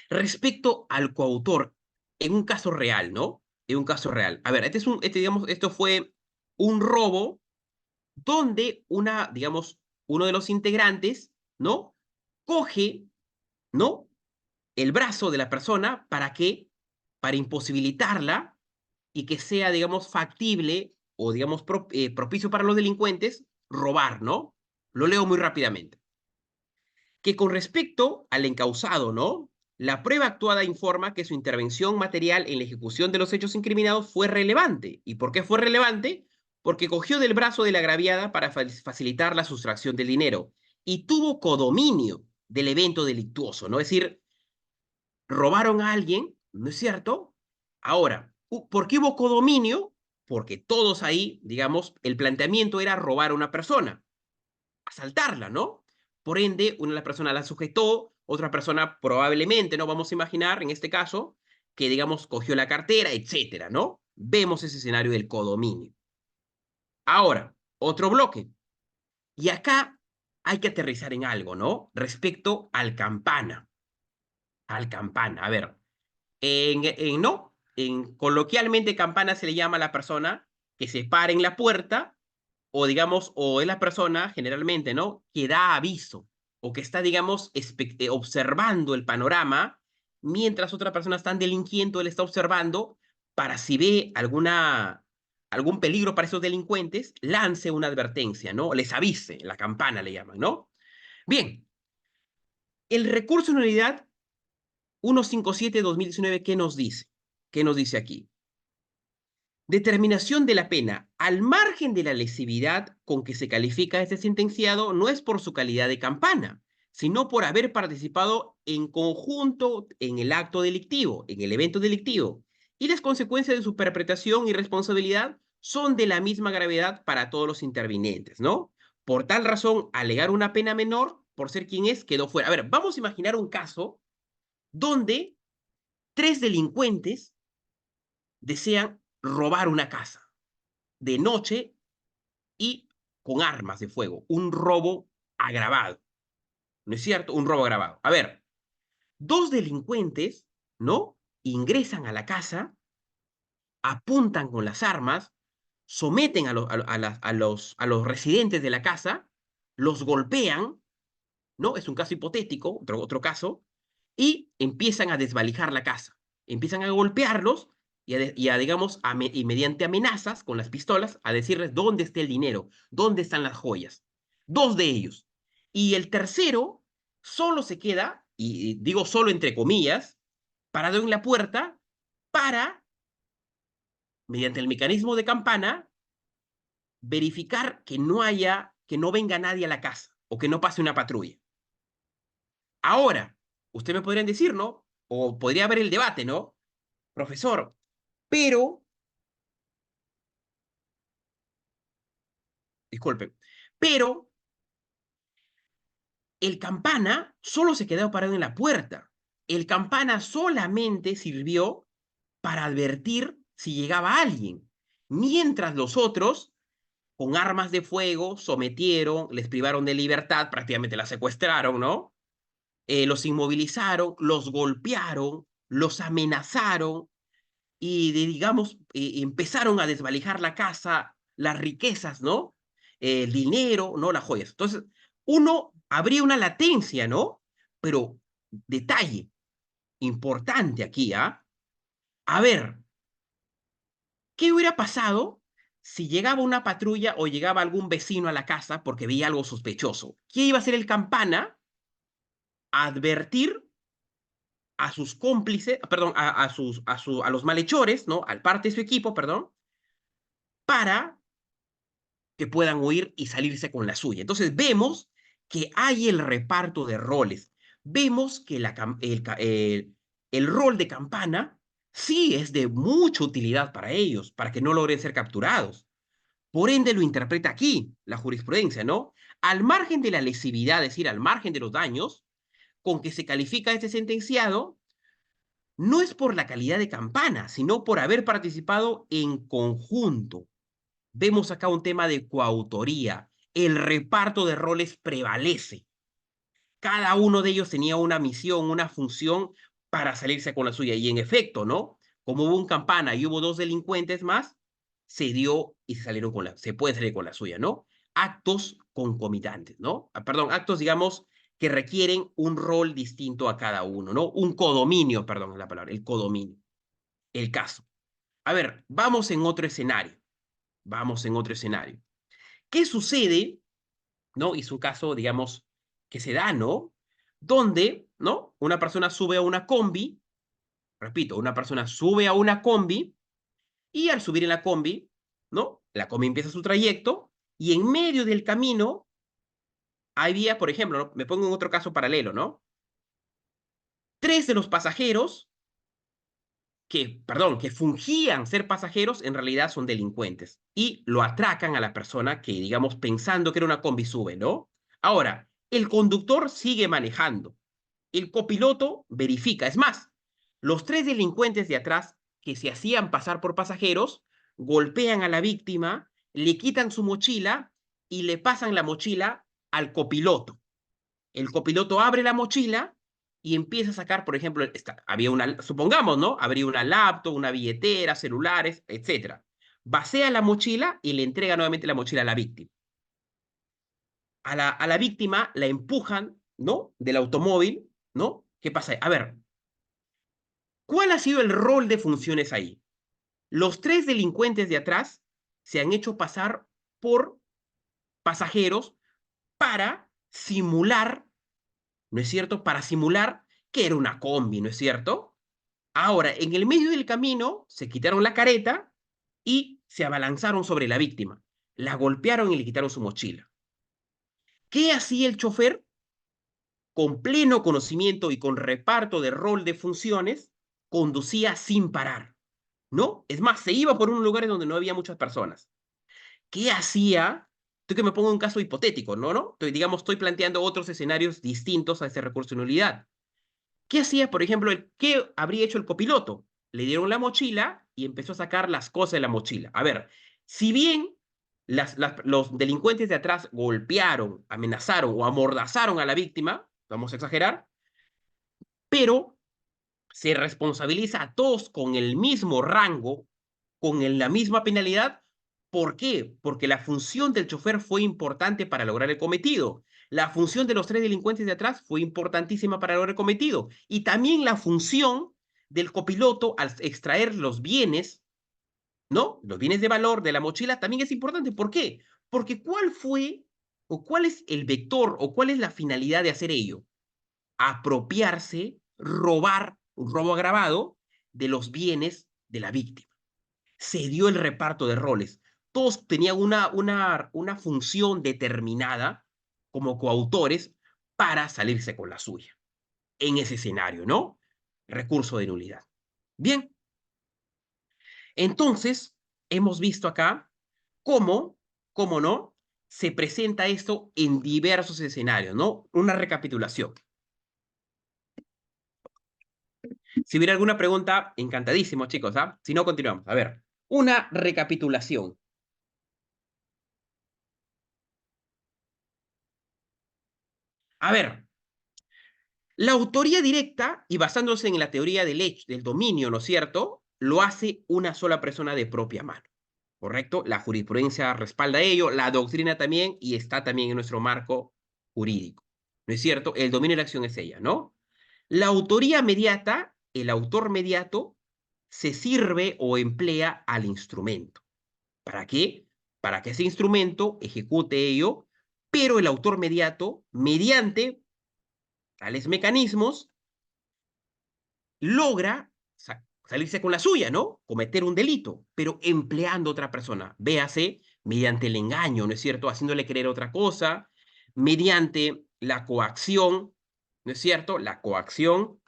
[SPEAKER 1] Respecto al coautor, en un caso real, ¿no? En un caso real. A ver, digamos, esto fue un robo donde digamos, uno de los integrantes, ¿no? Coge, ¿no? El brazo de la persona, ¿para qué? Para imposibilitarla y que sea, digamos, factible o, digamos, propicio para los delincuentes robar, ¿no? Lo leo muy rápidamente. Que con respecto al encausado, ¿no? La prueba actuada informa que su intervención material en la ejecución de los hechos incriminados fue relevante. ¿Y por qué fue relevante? Porque cogió del brazo de la agraviada para facilitar la sustracción del dinero y tuvo codominio del evento delictuoso, ¿no? Es decir, robaron a alguien, ¿no es cierto? Ahora, ¿por qué hubo codominio? Porque todos ahí, digamos, el planteamiento era robar a una persona, asaltarla, ¿no? Por ende, una de las personas la sujetó, otra persona probablemente, ¿no? Vamos a imaginar, en este caso, que, digamos, cogió la cartera, etcétera, ¿no? Vemos ese escenario del codominio. Ahora, otro bloque. Y acá hay que aterrizar en algo, ¿no? Respecto al campana. Al campana. A ver, no, coloquialmente campana se le llama a la persona que se para en la puerta o digamos, o es la persona generalmente, ¿no? Que da aviso o que está, digamos, observando el panorama mientras otra persona está delinquiendo, él está observando para si ve algún peligro para esos delincuentes, lance una advertencia, ¿no? Les avise, la campana le llaman, ¿no? Bien, el recurso de unidad 157-2019, ¿qué nos dice? ¿Qué nos dice aquí? Determinación de la pena. Al margen de la lesividad con que se califica este sentenciado, no es por su calidad de campana, sino por haber participado en conjunto en el acto delictivo, en el evento delictivo. Y las consecuencias de su perpetración y responsabilidad son de la misma gravedad para todos los intervinientes, ¿no? Por tal razón, alegar una pena menor, por ser quien es, quedó fuera. A ver, vamos a imaginar un caso donde tres delincuentes desean robar una casa de noche y con armas de fuego. Un robo agravado. ¿No es cierto? Un robo agravado. A ver, dos delincuentes, ¿no? Ingresan a la casa, apuntan con las armas, someten a los residentes de la casa, los golpean, ¿no? Es un caso hipotético, otro caso, y empiezan a desvalijar la casa. Empiezan a golpearlos digamos, y mediante amenazas con las pistolas, a decirles dónde está el dinero, dónde están las joyas. Dos de ellos. Y el tercero solo se queda, y digo solo entre comillas, parado en la puerta para, mediante el mecanismo de campana, verificar que no venga nadie a la casa o que no pase una patrulla. Ahora, usted me podrían decir, ¿no? O podría haber el debate, ¿no? Profesor, pero, disculpe, pero el campana solo se quedó parado en la puerta. El campana solamente sirvió para advertir si llegaba alguien, mientras los otros, con armas de fuego, sometieron, les privaron de libertad, prácticamente la secuestraron, ¿no? Los inmovilizaron, los golpearon, los amenazaron, y digamos, empezaron a desvalijar la casa, las riquezas, ¿no? El dinero, ¿no? Las joyas. Entonces, uno habría una latencia, ¿no? Pero, detalle importante aquí, ¿ah? A ver, ¿qué hubiera pasado si llegaba una patrulla o llegaba algún vecino a la casa porque veía algo sospechoso? ¿Qué iba a hacer el campana? Advertir a sus cómplices, perdón, a los malhechores, ¿no? Al parte de su equipo, perdón, para que puedan huir y salirse con la suya. Entonces vemos que hay el reparto de roles. Vemos que el rol de campana sí es de mucha utilidad para ellos, para que no logren ser capturados. Por ende, lo interpreta aquí la jurisprudencia, ¿no? Al margen de la lesividad, es decir, al margen de los daños, con que se califica este sentenciado, no es por la calidad de campana, sino por haber participado en conjunto. Vemos acá un tema de coautoría. El reparto de roles prevalece. Cada uno de ellos tenía una misión, una función para salirse con la suya. Y en efecto, ¿no? Como hubo un campana y hubo dos delincuentes más, se dio y se salieron con se puede salir con la suya, ¿no? Actos concomitantes, ¿no? Perdón, actos, digamos, que requieren un rol distinto a cada uno, ¿no? Un codominio, perdón, es la palabra, el codominio, el caso. A ver, vamos en otro escenario. Vamos en otro escenario. ¿Qué sucede, no? Y es un caso, digamos, que se da, ¿no? Donde, ¿no? Una persona sube a una combi, repito, una persona sube a una combi y al subir en la combi, ¿no? La combi empieza su trayecto y en medio del camino había, por ejemplo, ¿no? Me pongo en otro caso paralelo, ¿no? Tres de los pasajeros que fungían ser pasajeros, en realidad son delincuentes y lo atracan a la persona que, digamos, pensando que era una combi sube, ¿no? Ahora, el conductor sigue manejando, el copiloto verifica, es más, los tres delincuentes de atrás que se hacían pasar por pasajeros golpean a la víctima, le quitan su mochila y le pasan la mochila al copiloto. El copiloto abre la mochila y empieza a sacar, por ejemplo, había una, supongamos, ¿no? Habría una laptop, una billetera, celulares, etcétera. Vacía la mochila y le entrega nuevamente la mochila a la víctima. A la víctima la empujan, ¿no? Del automóvil, ¿no? ¿Qué pasa? A ver, ¿cuál ha sido el rol de funciones ahí? Los tres delincuentes de atrás se han hecho pasar por pasajeros para simular, ¿no es cierto? Para simular que era una combi, ¿no es cierto? Ahora, en el medio del camino, se quitaron la careta y se abalanzaron sobre la víctima. La golpearon y le quitaron su mochila. ¿Qué hacía el chofer? Con pleno conocimiento y con reparto de rol de funciones, conducía sin parar, ¿no? Es más, se iba por unos lugares donde no había muchas personas. ¿Qué hacía? Estoy que me pongo un caso hipotético, ¿no? Digamos, estoy planteando otros escenarios distintos a ese recurso de nulidad. ¿Qué hacía, por ejemplo, qué habría hecho el copiloto? Le dieron la mochila y empezó a sacar las cosas de la mochila. A ver, si bien los delincuentes de atrás golpearon, amenazaron o amordazaron a la víctima, vamos a exagerar, pero se responsabiliza a todos con el mismo rango, la misma penalidad. ¿Por qué? Porque la función del chofer fue importante para lograr el cometido. La función de los tres delincuentes de atrás fue importantísima para lograr el cometido. Y también la función del copiloto al extraer los bienes, ¿no? Los bienes de valor de la mochila también es importante. ¿Por qué? Porque ¿cuál fue o cuál es el vector o cuál es la finalidad de hacer ello? Apropiarse, robar, un robo agravado de los bienes de la víctima. Se dio el reparto de roles. Todos tenían una función determinada como coautores para salirse con la suya en ese escenario, ¿no? Recurso de nulidad. Bien, entonces hemos visto acá cómo no, se presenta esto en diversos escenarios, ¿no? Una recapitulación. Si hubiera alguna pregunta, encantadísimo, chicos, ¿ah? Si no, continuamos. A ver, una recapitulación. A ver, la autoría directa, y basándose en la teoría del hecho, del dominio, ¿no es cierto? Lo hace una sola persona de propia mano, ¿correcto? La jurisprudencia respalda ello, la doctrina también, y está también en nuestro marco jurídico, ¿no es cierto? El dominio de la acción es ella, ¿no? La autoría mediata, el autor mediato, se sirve o emplea al instrumento. ¿Para qué? Para que ese instrumento ejecute ello, pero el autor mediato, mediante tales mecanismos, logra salirse con la suya, ¿no? Cometer un delito, pero empleando a otra persona. Véase mediante el engaño, ¿no es cierto? Haciéndole creer otra cosa, mediante la coacción, ¿no es cierto? La coacción,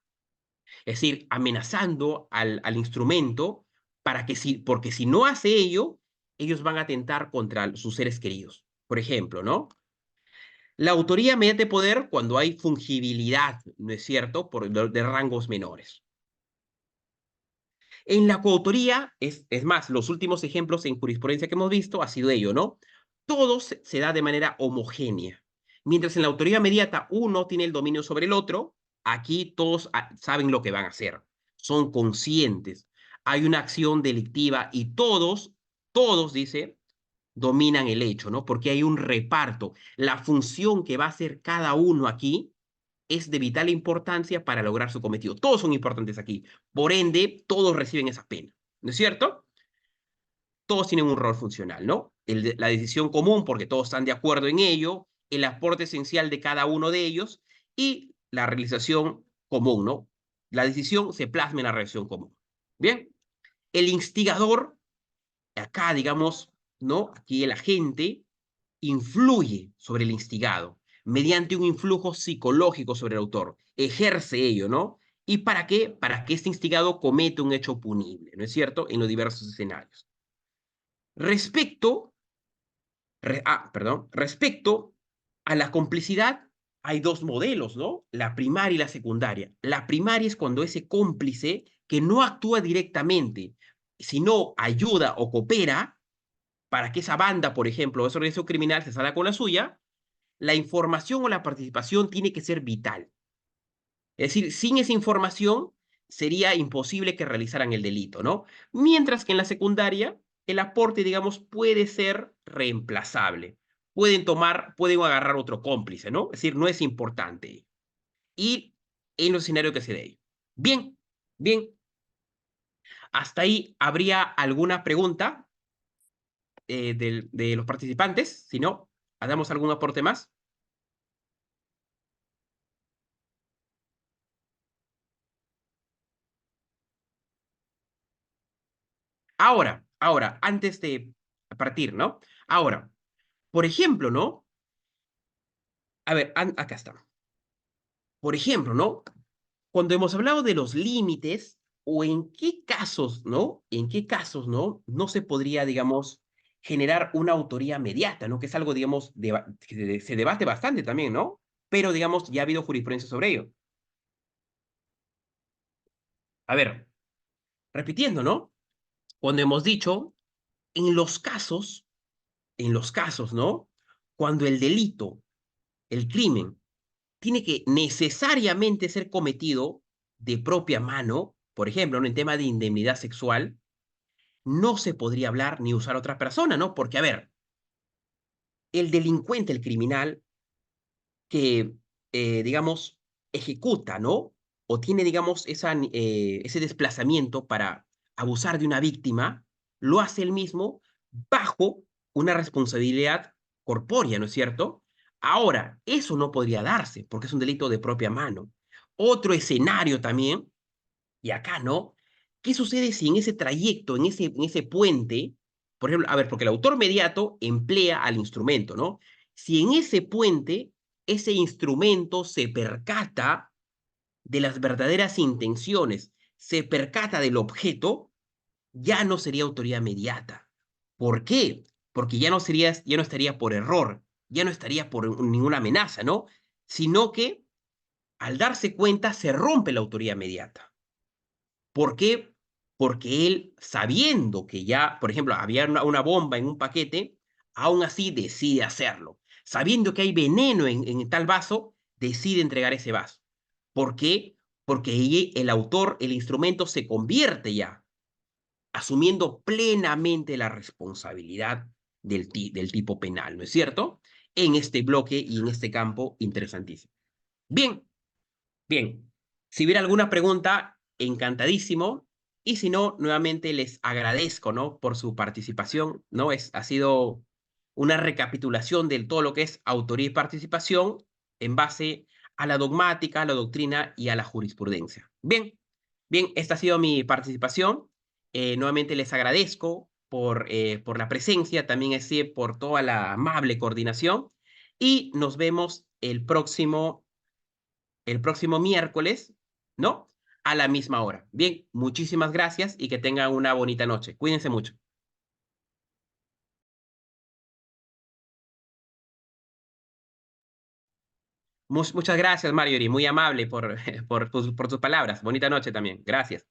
[SPEAKER 1] es decir, amenazando al instrumento para que porque si no hace ello, ellos van a atentar contra sus seres queridos. Por ejemplo, ¿no? La autoría mediante poder cuando hay fungibilidad, ¿no es cierto?, de rangos menores. En la coautoría, es más, los últimos ejemplos en jurisprudencia que hemos visto ha sido ello, ¿no? Todo se da de manera homogénea. Mientras en la autoría inmediata uno tiene el dominio sobre el otro, aquí todos saben lo que van a hacer, son conscientes. Hay una acción delictiva y todos, dice, dominan el hecho, ¿no? Porque hay un reparto. La función que va a hacer cada uno aquí es de vital importancia para lograr su cometido. Todos son importantes aquí. Por ende, todos reciben esa pena. ¿No es cierto? Todos tienen un rol funcional, ¿no? La decisión común, porque todos están de acuerdo en ello, el aporte esencial de cada uno de ellos y la realización común, ¿no? La decisión se plasma en la realización común. Bien, el instigador, acá, digamos, ¿no? Aquí el agente influye sobre el instigado mediante un influjo psicológico sobre el autor, ejerce ello, ¿no? ¿Y para qué? Para que este instigado cometa un hecho punible, ¿no es cierto? En los diversos escenarios. Respecto, respecto a la complicidad, hay dos modelos, ¿no? La primaria y la secundaria. La primaria es cuando ese cómplice que no actúa directamente, sino ayuda o coopera para que esa banda, por ejemplo, esa organización criminal se salga con la suya, la información o la participación tiene que ser vital. Es decir, sin esa información sería imposible que realizaran el delito, ¿no? Mientras que en la secundaria, el aporte, digamos, puede ser reemplazable. Pueden agarrar otro cómplice, ¿no? Es decir, no es importante. Y en los escenarios que se dé. Bien, bien. Hasta ahí, ¿habría alguna pregunta de los participantes? Si no, ¿hagamos algún aporte más? Ahora, antes de partir, ¿no? Ahora, por ejemplo, ¿no? A ver, acá está. Por ejemplo, ¿no? Cuando hemos hablado de los límites, o en qué casos, ¿no? En qué casos, ¿no? No se podría, digamos, generar una autoría mediata, ¿no? Que es algo, digamos, que se debate bastante también, ¿no? Pero, digamos, ya ha habido jurisprudencia sobre ello. A ver, repitiendo, ¿no? Cuando hemos dicho, en los casos, ¿no? Cuando el delito, el crimen, tiene que necesariamente ser cometido de propia mano, por ejemplo, en tema de indemnidad sexual, no se podría hablar ni usar otra persona, ¿no? Porque, a ver, el delincuente, el criminal, que, digamos, ejecuta, ¿no? O tiene, digamos, ese desplazamiento para abusar de una víctima, lo hace él mismo bajo una responsabilidad corpórea, ¿no es cierto? Ahora, eso no podría darse porque es un delito de propia mano. Otro escenario también, y acá, ¿no? ¿Qué sucede si en ese trayecto, en ese puente, por ejemplo, a ver, porque el autor mediato emplea al instrumento, ¿no? Si en ese puente ese instrumento se percata de las verdaderas intenciones, se percata del objeto, ya no sería autoría mediata. ¿Por qué? Porque ya no estaría por error, ya no estaría por ninguna amenaza, ¿no? Sino que al darse cuenta se rompe la autoría mediata. ¿Por qué? Porque él, sabiendo que ya, por ejemplo, había una bomba en un paquete, aún así decide hacerlo. Sabiendo que hay veneno en tal vaso, decide entregar ese vaso. ¿Por qué? Porque el autor, el instrumento se convierte ya, asumiendo plenamente la responsabilidad del tipo penal, ¿no es cierto? En este bloque y en este campo interesantísimo. Bien, bien, si hubiera alguna pregunta, encantadísimo. Y si no, nuevamente les agradezco, ¿no? Por su participación, ¿no? Ha sido una recapitulación de todo lo que es autoría y participación en base a la dogmática, a la doctrina y a la jurisprudencia. Bien, bien, esta ha sido mi participación. Nuevamente les agradezco por la presencia, también así por toda la amable coordinación. Y nos vemos el próximo miércoles, ¿no? A la misma hora. Bien, muchísimas gracias y que tengan una bonita noche. Cuídense mucho. Muchas gracias, Marjorie, muy amable por tus palabras. Bonita noche también. Gracias.